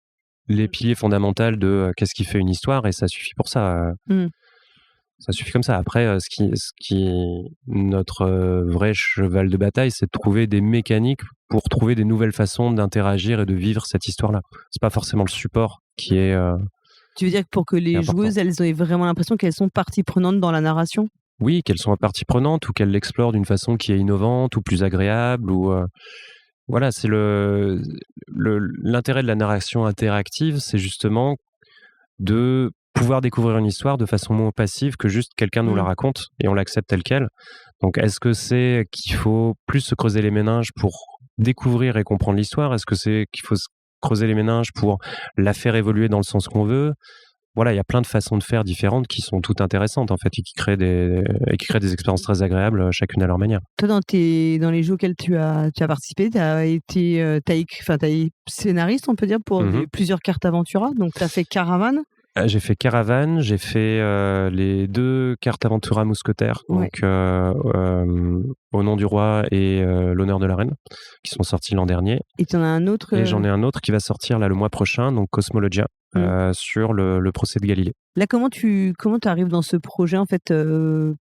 les piliers fondamentaux de qu'est-ce qui fait une histoire, et ça suffit pour ça. Ça suffit comme ça. Après, ce qui notre vrai cheval de bataille, c'est de trouver des mécaniques pour trouver des nouvelles façons d'interagir et de vivre cette histoire-là. C'est pas forcément le support qui est. Tu veux dire que pour que les joueuses, elles aient vraiment l'impression qu'elles sont partie prenante dans la narration ? Oui, qu'elles sont partie prenante ou qu'elles l'explorent d'une façon qui est innovante ou plus agréable ou voilà, c'est l'intérêt de la narration interactive, c'est justement de pouvoir découvrir une histoire de façon moins passive que juste quelqu'un nous la raconte et on l'accepte telle quelle. Donc, est-ce que c'est qu'il faut plus se creuser les méninges pour découvrir et comprendre l'histoire ? Est-ce que c'est qu'il faut se creuser les méninges pour la faire évoluer dans le sens qu'on veut ? Voilà, il y a plein de façons de faire différentes qui sont toutes intéressantes en fait et qui créent des expériences très agréables chacune à leur manière. Toi, dans les jeux auxquels tu as participé, t'as été scénariste, on peut dire, pour plusieurs cartes Aventura. Donc, tu as fait Caravane. J'ai fait Caravane, j'ai fait les 2 cartes Aventura Mousquetaires, donc Au nom du roi et L'honneur de la reine, qui sont sortis l'an dernier. Et tu en as un autre Et j'en ai un autre qui va sortir là le mois prochain, donc Cosmologia, sur le procès de Galilée. Là, comment tu arrives dans ce projet en fait,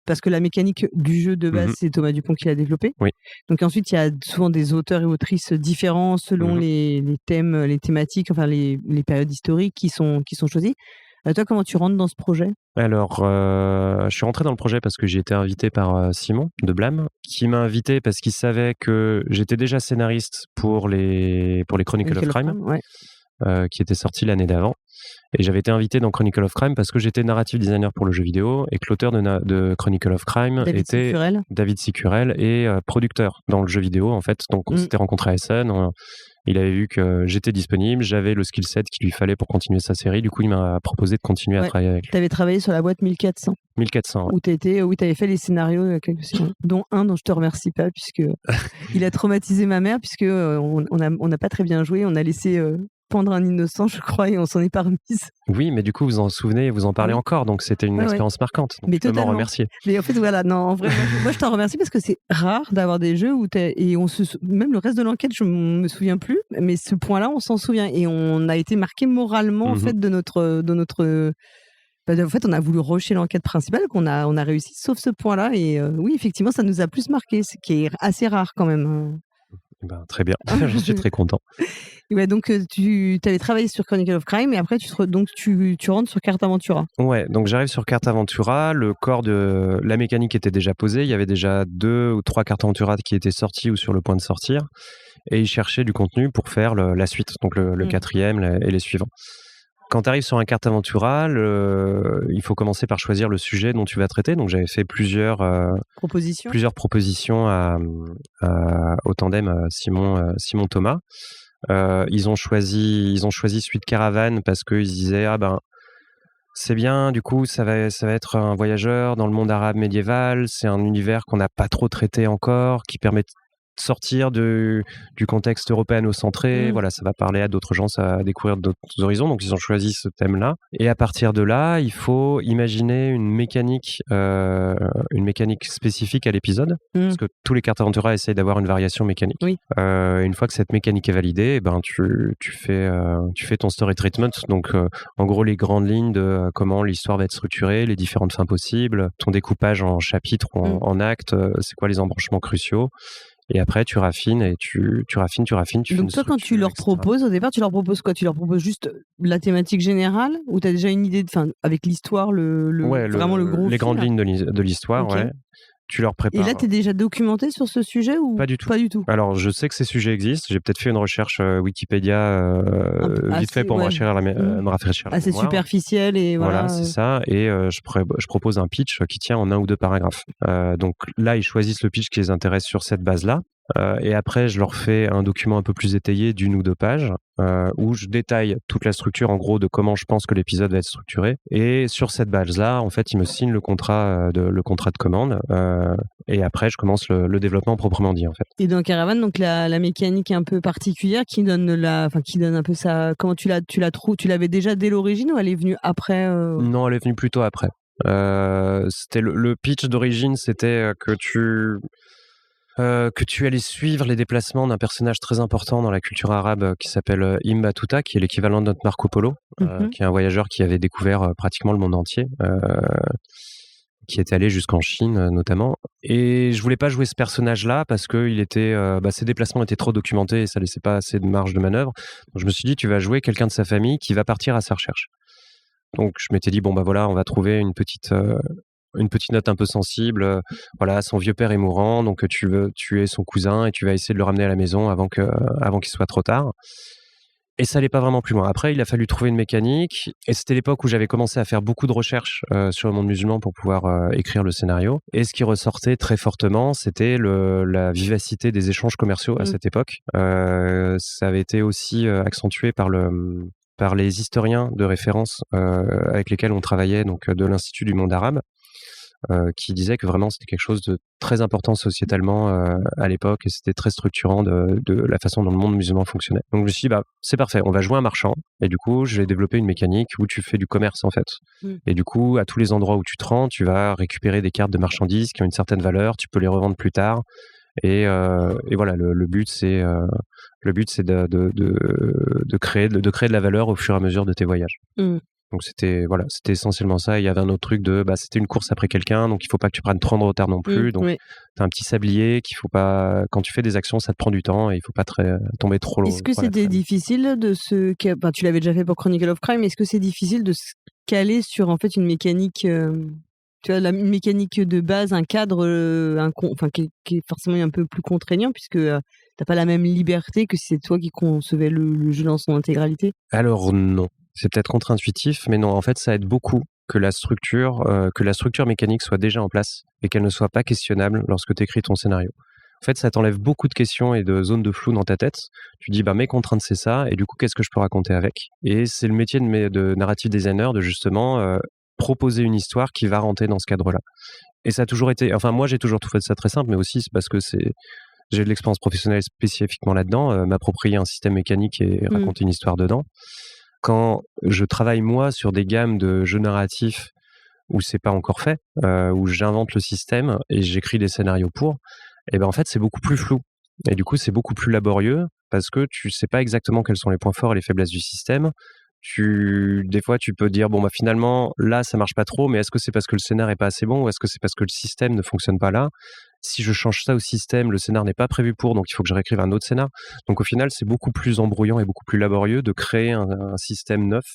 parce que la mécanique du jeu de base, c'est Thomas Dupont qui l'a développé. Oui. Donc ensuite, il y a souvent des auteurs et autrices différents selon les thèmes, les thématiques, enfin les périodes historiques qui sont choisies. Toi, comment tu rentres dans ce projet ? Alors, je suis rentré dans le projet parce que j'ai été invité par Simon de Blâme, qui m'a invité parce qu'il savait que j'étais déjà scénariste pour les Chronicle of Crime, qui était sorti l'année d'avant. Et j'avais été invité dans Chronicle of Crime parce que j'étais narrative designer pour le jeu vidéo et que l'auteur de Chronicle of Crime était David Sicurel et producteur dans le jeu vidéo en fait. Donc on s'était rencontrés à Essen. Il avait vu que j'étais disponible, j'avais le skill set qu'il lui fallait pour continuer sa série. Du coup, il m'a proposé de continuer à travailler avec lui. Tu avais travaillé sur la boîte 1400. 1400, où tu avais fait les scénarios, dont un dont je te remercie pas, puisque il a traumatisé ma mère, puisque on n'a pas très bien joué. On a laissé pendre un innocent, je crois, et on s'en est pas remise. Oui, mais du coup, vous en souvenez, vous en parlez encore, donc c'était une expérience marquante. Donc mais je peux m'en totalement. remercier. Mais en fait, voilà, non, en vrai, moi je t'en remercie parce que c'est rare d'avoir des jeux où et même le reste de l'enquête, je me souviens plus, mais ce point-là, on s'en souvient et on a été marqué moralement en fait de notre. En fait, on a voulu rusher l'enquête principale, on a réussi, sauf ce point-là. Et oui, effectivement, ça nous a plus marqué, ce qui est assez rare quand même. Très bien, j'en suis très content. Ouais, donc tu avais travaillé sur Chronicle of Crime et après tu rentres sur Carte Aventura. Ouais, donc j'arrive sur Carte Aventura, le corps de la mécanique était déjà posé, il y avait déjà 2 ou 3 Cartes Aventura qui étaient sorties ou sur le point de sortir, et ils cherchaient du contenu pour faire la suite, donc le 4e et les suivants. Quand tu arrives sur un Carte Aventura, il faut commencer par choisir le sujet dont tu vas traiter. Donc j'avais fait plusieurs propositions au tandem Simon Thomas. Ils ont choisi Suite Caravane parce qu'ils disaient c'est bien, du coup ça va être un voyageur dans le monde arabe médiéval, c'est un univers qu'on n'a pas trop traité encore, qui permet de sortir du contexte européano-centré. Voilà, ça va parler à d'autres gens, ça va découvrir d'autres horizons. Donc ils ont choisi ce thème-là. Et à partir de là, il faut imaginer une mécanique spécifique à l'épisode, parce que tous les Cartes Aventura essayent d'avoir une variation mécanique. Oui. Une fois que cette mécanique est validée, tu fais ton story treatment. Donc en gros, les grandes lignes de comment l'histoire va être structurée, les différentes fins possibles, ton découpage en chapitres ou en actes, c'est quoi les embranchements cruciaux. Et après, tu raffines et tu raffines. Donc toi, quand tu leur proposes, au départ, tu leur proposes quoi? Tu leur proposes juste la thématique générale ou tu as déjà une idée avec l'histoire, vraiment le gros les fil, grandes lignes de l'histoire, okay. Ouais. Tu leur prépares. Et là, tu es déjà documenté sur ce sujet ou Pas du tout. Alors, je sais que ces sujets existent. J'ai peut-être fait une recherche Wikipédia vite fait pour me rafraîchir la mémoire. Assez superficiel et voilà. C'est ça. Et je propose un pitch qui tient en 1 ou 2 paragraphes. Donc là, ils choisissent le pitch qui les intéresse sur cette base-là. Et après, je leur fais un document un peu plus étayé d'1 ou 2 pages où je détaille toute la structure, en gros, de comment je pense que l'épisode va être structuré. Et sur cette base-là, en fait, ils me signent le contrat de commande. Et après, je commence le développement proprement dit, en fait. Et dans Caravane, donc la mécanique un peu particulière qui donne un peu ça. Comment tu l'avais déjà dès l'origine ou elle est venue après Non, elle est venue plutôt après. C'était le pitch d'origine, c'était que tu allais suivre les déplacements d'un personnage très important dans la culture arabe qui s'appelle Ibn Battuta, qui est l'équivalent de notre Marco Polo, qui est un voyageur qui avait découvert pratiquement le monde entier, qui est allé jusqu'en Chine notamment. Et je voulais pas jouer ce personnage-là parce que ses déplacements étaient trop documentés et ça laissait pas assez de marge de manœuvre. Donc je me suis dit, tu vas jouer quelqu'un de sa famille qui va partir à sa recherche. Donc je m'étais dit, on va trouver une petite note un peu sensible. Voilà, son vieux père est mourant, donc tu veux tuer son cousin et tu vas essayer de le ramener à la maison avant qu'il soit trop tard. Et ça n'allait pas vraiment plus loin. Après, il a fallu trouver une mécanique. Et c'était l'époque où j'avais commencé à faire beaucoup de recherches sur le monde musulman pour pouvoir écrire le scénario. Et ce qui ressortait très fortement, c'était la vivacité des échanges commerciaux à cette époque. Ça avait été aussi accentué par les historiens de référence avec lesquels on travaillait, donc de l'Institut du monde arabe, qui disaient que vraiment c'était quelque chose de très important sociétalement à l'époque et c'était très structurant de la façon dont le monde musulman fonctionnait. Donc je me suis dit, c'est parfait, on va jouer un marchand et du coup je vais développer une mécanique où tu fais du commerce en fait. Et du coup, à tous les endroits où tu te rends, tu vas récupérer des cartes de marchandises qui ont une certaine valeur, tu peux les revendre plus tard. Et voilà, le but c'est de créer de la valeur au fur et à mesure de tes voyages. Donc c'était essentiellement ça. Il y avait un autre truc c'était une course après quelqu'un, donc il faut pas que tu prennes trop de retard non plus. Donc t'as un petit sablier qu'il faut pas, quand tu fais des actions, ça te prend du temps et il faut pas tomber trop loin. Est-ce que c'était difficile tu l'avais déjà fait pour Chronicle of Crime, est-ce que c'est difficile de se caler sur en fait une mécanique tu vois, une mécanique de base, un cadre qui est forcément un peu plus contraignant puisque t'as pas la même liberté que si c'est toi qui concevais le jeu dans son intégralité? Alors non. C'est peut-être contre-intuitif, mais non, en fait, ça aide beaucoup que la structure mécanique soit déjà en place et qu'elle ne soit pas questionnable lorsque tu écris ton scénario. En fait, ça t'enlève beaucoup de questions et de zones de flou dans ta tête. Tu dis, mes contraintes, c'est ça, et du coup, qu'est-ce que je peux raconter avec? Et c'est le métier de narrative designer de justement proposer une histoire qui va rentrer dans ce cadre-là. Et ça a toujours été... Enfin, moi, j'ai toujours trouvé ça très simple, mais aussi c'est parce que j'ai de l'expérience professionnelle spécifiquement là-dedans, m'approprier un système mécanique et raconter une histoire dedans. Quand je travaille moi sur des gammes de jeux narratifs où c'est pas encore fait, où j'invente le système et j'écris des scénarios pour, et ben en fait c'est beaucoup plus flou. Et du coup c'est beaucoup plus laborieux parce que tu sais pas exactement quels sont les points forts et les faiblesses du système. Des fois tu peux dire bon bah finalement là ça marche pas trop, mais est-ce que c'est parce que le scénar est pas assez bon ou est-ce que c'est parce que le système ne fonctionne pas là? Si je change ça au système, le scénar n'est pas prévu pour, donc il faut que je réécrive un autre scénar. Donc au final c'est beaucoup plus embrouillant et beaucoup plus laborieux de créer un système neuf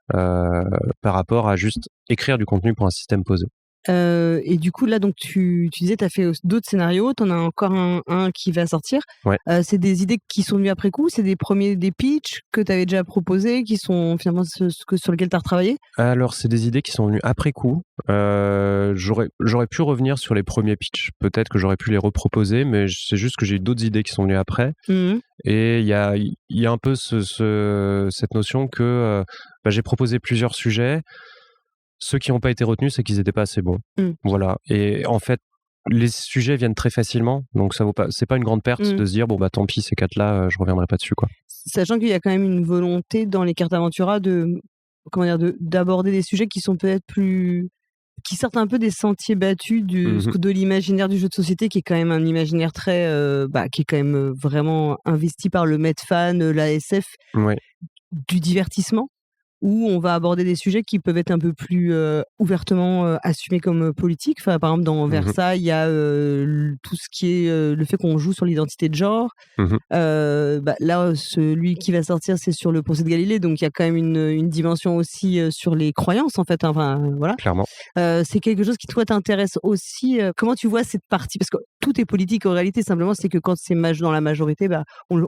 par rapport à juste écrire du contenu pour un système posé. Et du coup, là, donc tu disais, tu as fait d'autres scénarios, tu en as encore un qui va sortir. Ouais. C'est des idées qui sont venues après coup, c'est des pitchs que tu avais déjà proposés, qui sont finalement sur lesquels tu as retravaillé? Alors, c'est des idées qui sont venues après coup. J'aurais pu revenir sur les premiers pitchs. Peut-être que j'aurais pu les reproposer, mais c'est juste que j'ai eu d'autres idées qui sont venues après. Et il y a un peu cette notion que j'ai proposé plusieurs sujets. Ceux qui n'ont pas été retenus, c'est qu'ils n'étaient pas assez bons. Voilà. Et en fait, les sujets viennent très facilement, donc ça vaut pas. C'est pas une grande perte de se dire bon bah tant pis ces 4-là, je reviendrai pas dessus quoi. Sachant qu'il y a quand même une volonté dans les cartes Aventura d'aborder des sujets qui sont peut-être qui sortent un peu des sentiers battus de l'imaginaire du jeu de société, qui est quand même un imaginaire très qui est quand même vraiment investi par le Medfan, l'ASF, du divertissement, où on va aborder des sujets qui peuvent être un peu plus ouvertement assumés comme politiques. Enfin, par exemple, dans Versailles, il y a tout ce qui est le fait qu'on joue sur l'identité de genre. Là, celui qui va sortir, c'est sur le procès de Galilée, donc il y a quand même une dimension aussi sur les croyances, en fait. Enfin, voilà. Clairement. C'est quelque chose qui, toi, t'intéresse aussi. Comment tu vois cette partie? Parce que tout est politique en réalité, simplement, c'est que quand c'est dans la majorité, on le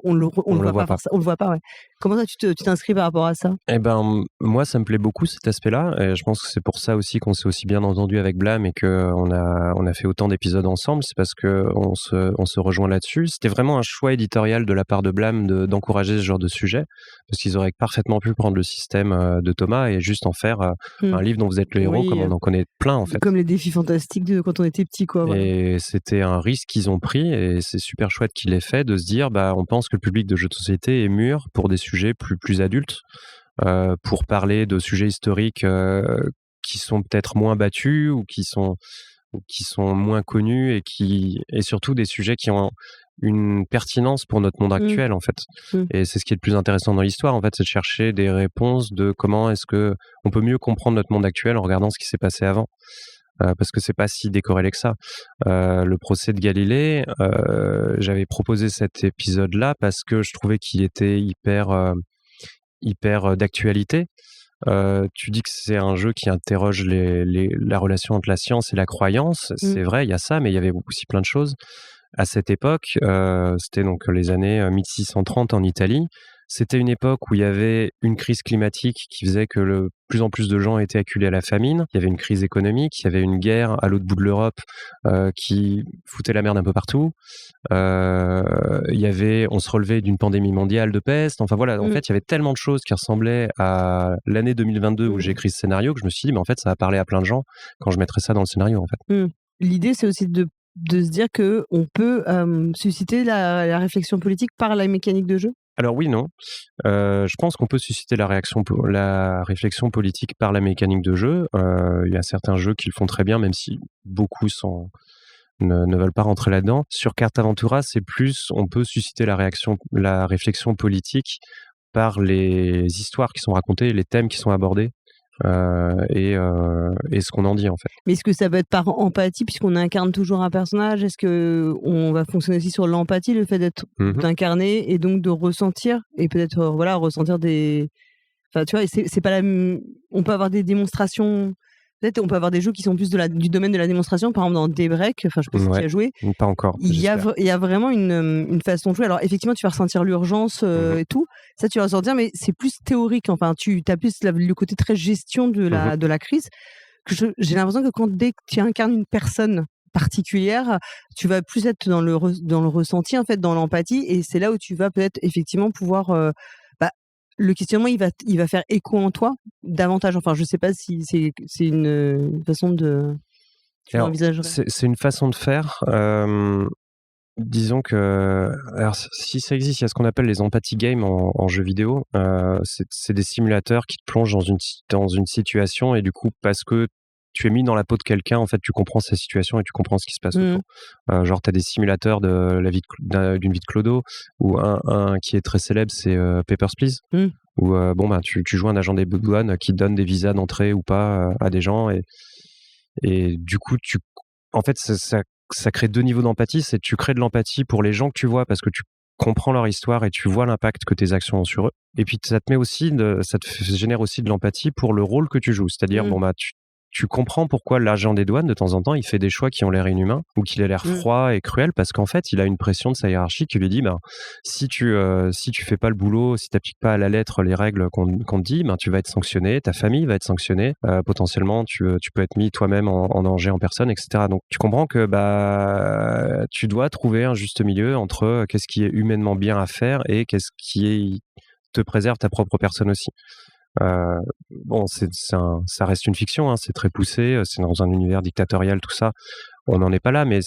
voit pas. On le voit pas, ouais. Comment ça, tu t'inscris par rapport à ça? Eh ben, moi, ça me plaît beaucoup cet aspect-là. Et je pense que c'est pour ça aussi qu'on s'est aussi bien entendu avec Blam et qu'on a fait autant d'épisodes ensemble. C'est parce qu'on se rejoint là-dessus. C'était vraiment un choix éditorial de la part de Blam d'encourager ce genre de sujet. Parce qu'ils auraient parfaitement pu prendre le système de Thomas et juste en faire un livre dont vous êtes le héros, comme on en connaît plein, en fait. Comme les défis fantastiques de quand on était petit, quoi. Voilà. Et c'était un risque qu'ils ont pris et c'est super chouette qu'ils l'aient fait, de se dire, on pense que le public de jeux de société est mûr pour des sujets plus adultes. Pour parler de sujets historiques qui sont peut-être moins battus ou qui sont moins connus et surtout des sujets qui ont une pertinence pour notre monde actuel en fait. Et c'est ce qui est le plus intéressant dans l'histoire en fait, c'est de chercher des réponses de comment est-ce que on peut mieux comprendre notre monde actuel en regardant ce qui s'est passé avant. Parce que c'est pas si décorrélé que ça. Le procès de Galilée, j'avais proposé cet épisode-là parce que je trouvais qu'il était hyper d'actualité. Tu dis que c'est un jeu qui interroge la relation entre la science et la croyance. C'est vrai, il y a ça, mais il y avait aussi plein de choses. À cette époque, c'était donc les années 1630 en Italie. C'était une époque où il y avait une crise climatique qui faisait que plus en plus de gens étaient acculés à la famine. Il y avait une crise économique, il y avait une guerre à l'autre bout de l'Europe qui foutait la merde un peu partout. On se relevait d'une pandémie mondiale de peste. Enfin voilà, en fait, il y avait tellement de choses qui ressemblaient à l'année 2022 où j'ai écrit ce scénario que je me suis dit, mais en fait, ça va parler à plein de gens quand je mettrai ça dans le scénario, en fait. L'idée, c'est aussi de se dire qu'on peut susciter la réflexion politique par la mécanique de jeu. Alors oui, non. Je pense qu'on peut susciter la réflexion politique par la mécanique de jeu. Il y a certains jeux qui le font très bien, même si beaucoup ne veulent pas rentrer là-dedans. Sur Carte Aventura, c'est plus, on peut susciter la réflexion politique par les histoires qui sont racontées, les thèmes qui sont abordés. Et ce qu'on en dit en fait. Mais est-ce que ça peut être par empathie puisqu'on incarne toujours un personnage? Est-ce que on va fonctionner aussi sur l'empathie, le fait d'incarner et donc de ressentir et peut-être ressentir des. Enfin, tu vois, c'est pas on peut avoir des démonstrations. Peut-être on peut avoir des jeux qui sont plus du domaine de la démonstration, par exemple dans Daybreak, enfin je sais pas si tu as joué. Pas encore. Il y a vraiment une façon de jouer. Alors effectivement, tu vas ressentir l'urgence et tout. Ça, tu vas ressentir, mais c'est plus théorique. Enfin, tu as plus le côté très gestion de la crise. J'ai l'impression que dès que tu incarnes une personne particulière, tu vas plus être dans le ressenti, en fait, dans l'empathie. Et c'est là où tu vas peut-être effectivement pouvoir... le questionnement, il va faire écho en toi davantage. Enfin, je sais pas si c'est une façon de... Tu l'envisagerais. C'est une façon de faire. Disons que, alors si ça existe, il y a ce qu'on appelle les empathy games en jeu vidéo. C'est des simulateurs qui te plongent dans une situation et du coup, parce que tu es mis dans la peau de quelqu'un, en fait, tu comprends sa situation et tu comprends ce qui se passe autour. Genre, tu as des simulateurs de la vie d'une vie de Clodo, ou un qui est très célèbre, c'est Papers, Please, où tu joues un agent des douanes qui donne des visas d'entrée ou pas à des gens et du coup, en fait, ça crée 2 niveaux d'empathie. C'est tu crées de l'empathie pour les gens que tu vois parce que tu comprends leur histoire et tu vois l'impact que tes actions ont sur eux. Et puis ça te génère aussi de l'empathie pour le rôle que tu joues. C'est-à-dire, tu comprends pourquoi l'agent des douanes, de temps en temps, il fait des choix qui ont l'air inhumains ou qu'il a l'air froid et cruel parce qu'en fait, il a une pression de sa hiérarchie qui lui dit, si tu fais pas le boulot, si t'appliques pas à la lettre les règles qu'on te dit, tu vas être sanctionné, ta famille va être sanctionnée, potentiellement, tu peux être mis toi-même en danger en personne, etc. Donc, tu comprends que, tu dois trouver un juste milieu entre qu'est-ce qui est humainement bien à faire et qu'est-ce qui te préserve ta propre personne aussi. Ça reste une fiction, hein, c'est très poussé, c'est dans un univers dictatorial, tout ça. On n'en est pas là, mais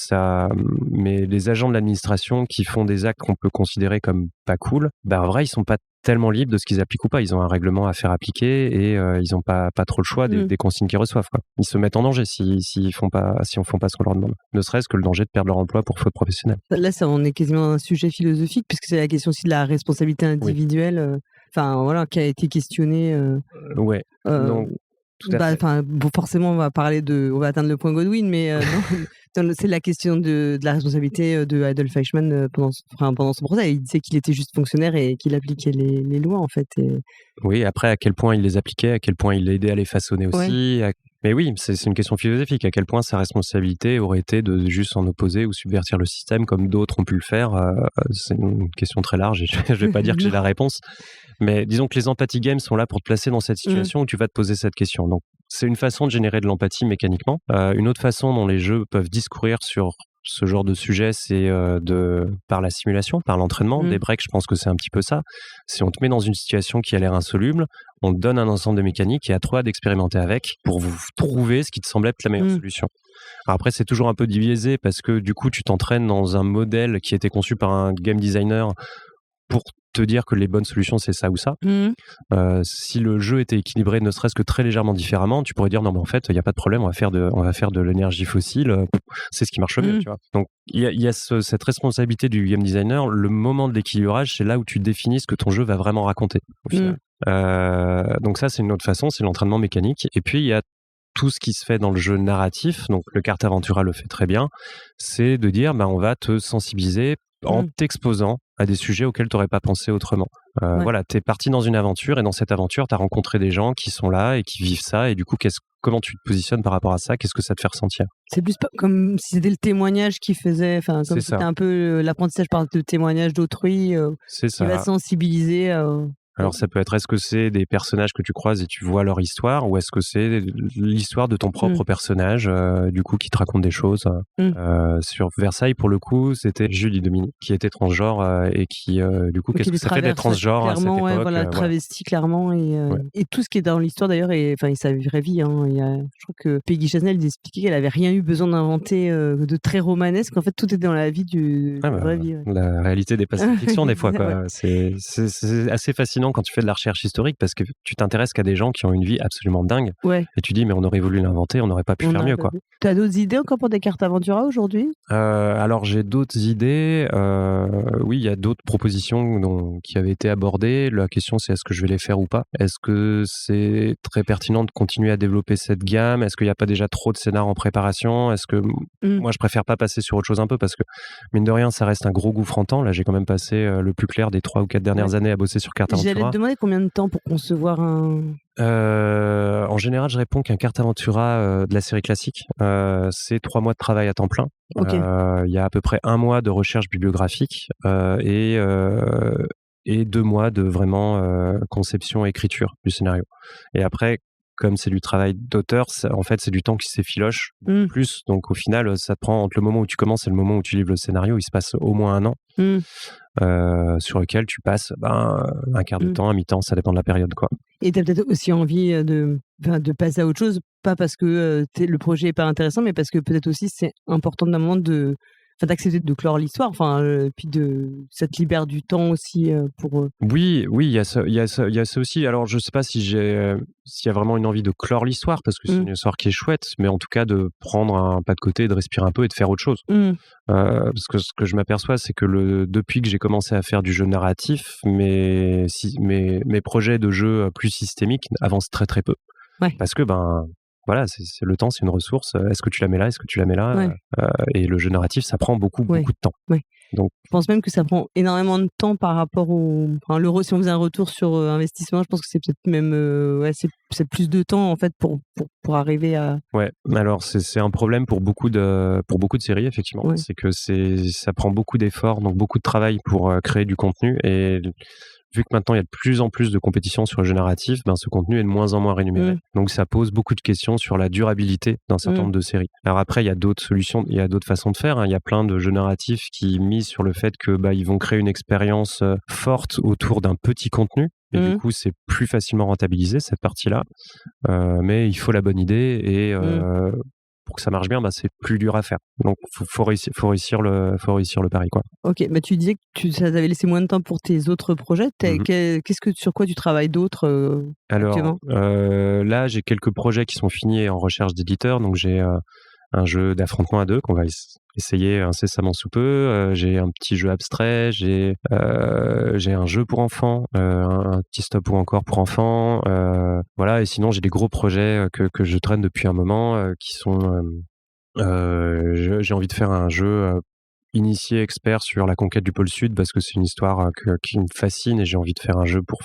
les agents de l'administration qui font des actes qu'on peut considérer comme pas cool, en vrai, ils sont pas tellement libres de ce qu'ils appliquent ou pas. Ils ont un règlement à faire appliquer et ils ont pas trop le choix des consignes qu'ils reçoivent, quoi. Ils se mettent en danger si on font pas ce qu'on leur demande. Ne serait-ce que le danger de perdre leur emploi pour faute professionnelle. Là, on est quasiment dans un sujet philosophique puisque c'est la question aussi de la responsabilité individuelle. Qui a été questionnée. Ouais. Donc, tout à fait. Forcément, on va atteindre le point Godwin, mais c'est la question de la responsabilité de Adolf Eichmann pendant son procès. Il disait qu'il était juste fonctionnaire et qu'il appliquait les lois, en fait. Oui, après, à quel point il les appliquait, à quel point il l'aidait à les façonner aussi. Mais oui, c'est une question philosophique. À quel point sa responsabilité aurait été de juste s'en opposer ou subvertir le système comme d'autres ont pu le faire. C'est une question très large et je ne vais pas dire que j'ai la réponse. Mais disons que les empathy games sont là pour te placer dans cette situation où tu vas te poser cette question. Donc, c'est une façon de générer de l'empathie mécaniquement. Une autre façon dont les jeux peuvent discourir sur ce genre de sujet, c'est par la simulation, par l'entraînement. Des breaks, je pense que c'est un petit peu ça. Si on te met dans une situation qui a l'air insoluble, on te donne un ensemble de mécaniques et à toi d'expérimenter avec pour vous trouver ce qui te semble être la meilleure solution. Alors après, c'est toujours un peu biaisé parce que du coup, tu t'entraînes dans un modèle qui a été conçu par un game designer pour te dire que les bonnes solutions, c'est ça ou ça. Si le jeu était équilibré, ne serait-ce que très légèrement différemment, tu pourrais dire non, mais en fait, il n'y a pas de problème, on va faire de l'énergie fossile, c'est ce qui marche mieux, tu vois. Donc, il y a cette responsabilité du game designer. Le moment de l'équilibrage, c'est là où tu définis ce que ton jeu va vraiment raconter, au final. Donc ça, c'est une autre façon, c'est l'entraînement mécanique. Et puis, il y a tout ce qui se fait dans le jeu narratif, donc le Carte Aventura le fait très bien, c'est de dire, on va te sensibiliser en t'exposant à des sujets auxquels tu n'aurais pas pensé autrement. Voilà, tu es parti dans une aventure et dans cette aventure, tu as rencontré des gens qui sont là et qui vivent ça et du coup, comment tu te positionnes par rapport à ça? Qu'est-ce que ça te fait ressentir? C'est plus comme si c'était le témoignage qui faisait, comme si c'était un peu l'apprentissage par le témoignage d'autrui qui va sensibiliser. Alors ça peut être, est-ce que c'est des personnages que tu croises et tu vois leur histoire, ou est-ce que c'est l'histoire de ton propre personnage, du coup, qui te raconte des choses. Sur Versailles, pour le coup, c'était Julie Dominique, qui était transgenre et qui, du coup, qu'est-ce que ça fait d'être transgenre à cette époque? Travesti, clairement, et tout ce qui est dans l'histoire, d'ailleurs, et sa vraie vie. Je crois que Peggy Chesnel expliquait qu'elle n'avait rien eu besoin d'inventer de très romanesque. En fait, tout était dans la vie de vraie vie. La réalité dépasse la fiction, des fois, quoi. C'est assez fascinant quand tu fais de la recherche historique parce que tu t'intéresses qu'à des gens qui ont une vie absolument dingue et tu dis mais on aurait voulu l'inventer, on n'aurait pas pu faire mieux, quoi. Tu as d'autres idées encore pour des cartes Aventura aujourd'hui? Alors j'ai d'autres idées, oui, il y a d'autres propositions qui avaient été abordées. La question c'est est-ce que je vais les faire ou pas? Est-ce que c'est très pertinent de continuer à développer cette gamme? Est-ce qu'il n'y a pas déjà trop de scénar en préparation? Est-ce que moi je préfère pas passer sur autre chose un peu parce que mine de rien ça reste un gros gouffre en temps. Là j'ai quand même passé le plus clair des 3 ou 4 dernières années à bosser sur Carte Aventura. J'allais te demander combien de temps pour concevoir un... En général, je réponds qu'un Carte Aventura de la série classique, c'est 3 mois de travail à temps plein. Il y a à peu près 1 mois de recherche bibliographique et 2 mois de vraiment conception et écriture du scénario. Et après, comme c'est du travail d'auteur, en fait, c'est du temps qui s'effiloche plus. Donc, au final, ça te prend entre le moment où tu commences et le moment où tu livres le scénario, il se passe au moins 1 an. Sur lequel tu passes un quart de temps, un mi-temps, ça dépend de la période, quoi. Et tu as peut-être aussi envie de passer à autre chose, pas parce que le projet n'est pas intéressant, mais parce que peut-être aussi c'est important d'un moment de d'accepter de clore l'histoire, puis ça te libère du temps aussi pour. Oui, il y a ça, aussi. Alors, je sais pas s'il y a vraiment une envie de clore l'histoire, parce que c'est une histoire qui est chouette, mais en tout cas de prendre un pas de côté, de respirer un peu et de faire autre chose. Parce que ce que je m'aperçois, c'est que depuis que j'ai commencé à faire du jeu narratif, mes projets de jeu plus systémiques avancent très très peu. Ouais. Parce que voilà, c'est le temps, c'est une ressource. Est-ce que tu la mets là? Est-ce que tu la mets là? Ouais. Et le jeu narratif, ça prend beaucoup de temps. Ouais. Donc, je pense même que ça prend énormément de temps par rapport si on faisait un retour sur investissement, je pense que c'est peut-être même c'est plus de temps en fait pour arriver à. Ouais. Alors c'est un problème pour beaucoup de séries, effectivement. Ouais. C'est que ça prend beaucoup d'efforts, donc beaucoup de travail pour créer du contenu. Et vu que maintenant il y a de plus en plus de compétition sur le jeu narratif, ce contenu est de moins en moins rémunéré. Donc ça pose beaucoup de questions sur la durabilité d'un certain nombre de séries. Alors après, il y a d'autres solutions, il y a d'autres façons de faire. Il y a plein de jeux narratifs qui misent sur le fait que ils vont créer une expérience forte autour d'un petit contenu. Et du coup, c'est plus facilement rentabilisé, cette partie-là. Mais il faut la bonne idée et pour que ça marche bien, c'est plus dur à faire. Donc, faut réussir le pari, quoi. Ok, tu disais que ça t'avait laissé moins de temps pour tes autres projets. Sur quoi tu travailles d'autre actuellement ? Alors, là, j'ai quelques projets qui sont finis et en recherche d'éditeur. Donc, j'ai un jeu d'affrontement à deux qu'on va essayer incessamment sous peu. J'ai un petit jeu abstrait, j'ai un jeu pour enfants, un petit stop ou encore pour enfants. Voilà, et sinon j'ai des gros projets que je traîne depuis un moment qui sont... j'ai envie de faire un jeu initié expert sur la conquête du pôle Sud parce que c'est une histoire qui me fascine et j'ai envie de faire un jeu pour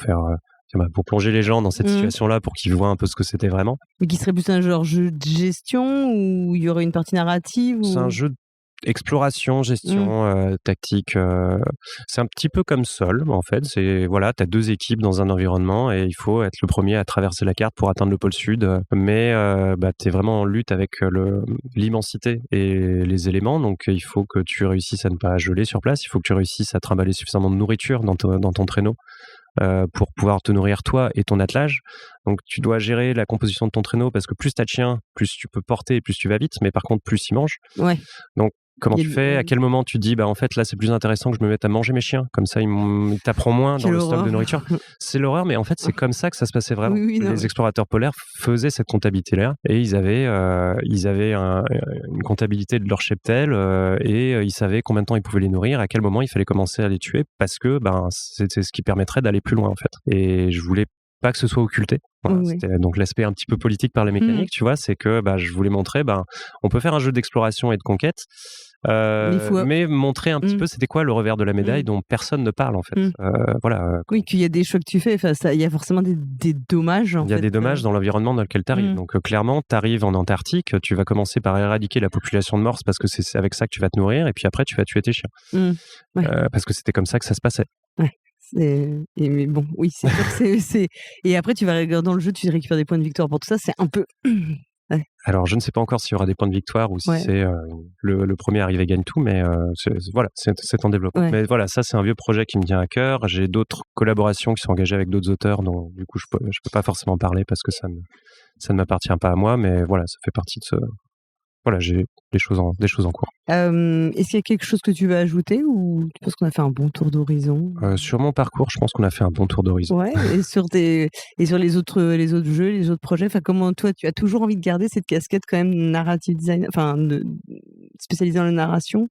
plonger les gens dans cette situation-là pour qu'ils voient un peu ce que c'était vraiment. Mais qui serait plus un genre jeu de gestion ou il y aurait une partie narrative C'est un jeu d'exploration, gestion, tactique. C'est un petit peu comme Sol, en fait. T'as deux équipes dans un environnement et il faut être le premier à traverser la carte pour atteindre le pôle Sud. Mais t'es vraiment en lutte avec l'immensité et les éléments. Donc il faut que tu réussisses à ne pas geler sur place. Il faut que tu réussisses à trimballer suffisamment de nourriture dans ton traîneau. Pour pouvoir te nourrir toi et ton attelage. Donc tu dois gérer la composition de ton traîneau parce que plus t'as de chiens, plus tu peux porter et plus tu vas vite, mais par contre plus ils mangent. Ouais. Donc comment tu fais ? À quel moment tu dis en fait là c'est plus intéressant que je me mette à manger mes chiens, comme ça ils t'apprennent moins dans le stock de nourriture. C'est l'horreur, mais en fait c'est comme ça que ça se passait vraiment. Les explorateurs polaires faisaient cette comptabilité là et ils avaient une comptabilité de leur cheptel et ils savaient combien de temps ils pouvaient les nourrir, à quel moment il fallait commencer à les tuer parce que c'était ce qui permettrait d'aller plus loin en fait. Et je voulais pas que ce soit occulté. Voilà, c'était donc l'aspect un petit peu politique par les mécaniques, tu vois, c'est que je voulais montrer on peut faire un jeu d'exploration et de conquête. Mais montrer un petit peu c'était quoi le revers de la médaille dont personne ne parle en fait. Oui, qu'il y a des choix que tu fais, il y a forcément des dommages. Il y a des dommages dans l'environnement dans lequel tu arrives. Donc clairement, tu arrives en Antarctique, tu vas commencer par éradiquer la population de morses parce que c'est avec ça que tu vas te nourrir et puis après tu vas tuer tes chiens. Parce que c'était comme ça que ça se passait. Ouais. Mais bon, oui, c'est sûr que c'est... Et après, tu vas regarder dans le jeu, tu récupères des points de victoire pour tout ça, c'est un peu... Ouais. Alors, je ne sais pas encore s'il y aura des points de victoire ou si c'est le premier arrivé gagne tout, mais c'est en développement. Mais voilà, ça, c'est un vieux projet qui me tient à cœur. J'ai d'autres collaborations qui sont engagées avec d'autres auteurs, dont du coup, je peux pas forcément parler parce que ça ne m'appartient pas à moi, mais voilà, ça fait partie de ce... Voilà, j'ai des choses en cours. Est-ce qu'il y a quelque chose que tu veux ajouter ou tu penses qu'on a fait un bon tour d'horizon ? Sur mon parcours, je pense qu'on a fait un bon tour d'horizon. Ouais, et sur les autres jeux, les autres projets, comment toi, tu as toujours envie de garder cette casquette quand même narrative design, spécialisée dans la narration ?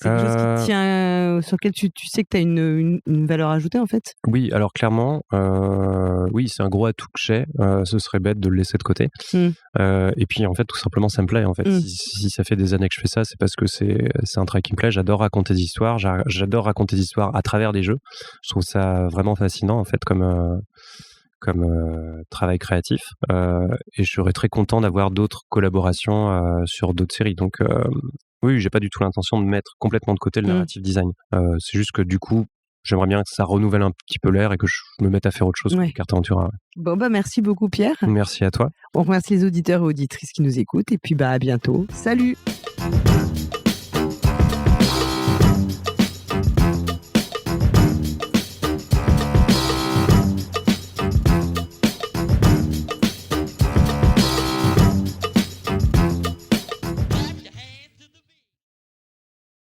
C'est quelque chose qui te tient, sur lequel tu sais que tu as une valeur ajoutée en fait ? Oui, alors clairement, oui, c'est un gros atout que j'ai. Ce serait bête de le laisser de côté. Et puis en fait, tout simplement, ça me plaît. En fait, si ça fait des années que je fais ça, c'est parce que c'est un travail qui me plaît. J'adore raconter des histoires. J'adore raconter des histoires à travers des jeux. Je trouve ça vraiment fascinant en fait comme travail créatif. Et je serais très content d'avoir d'autres collaborations sur d'autres séries. Donc oui, j'ai pas du tout l'intention de mettre complètement de côté le narrative design. C'est juste que du coup, j'aimerais bien que ça renouvelle un petit peu l'air et que je me mette à faire autre chose que Carte Aventura. Bon, merci beaucoup Pierre. Merci à toi. On remercie les auditeurs et auditrices qui nous écoutent et puis à bientôt. Salut.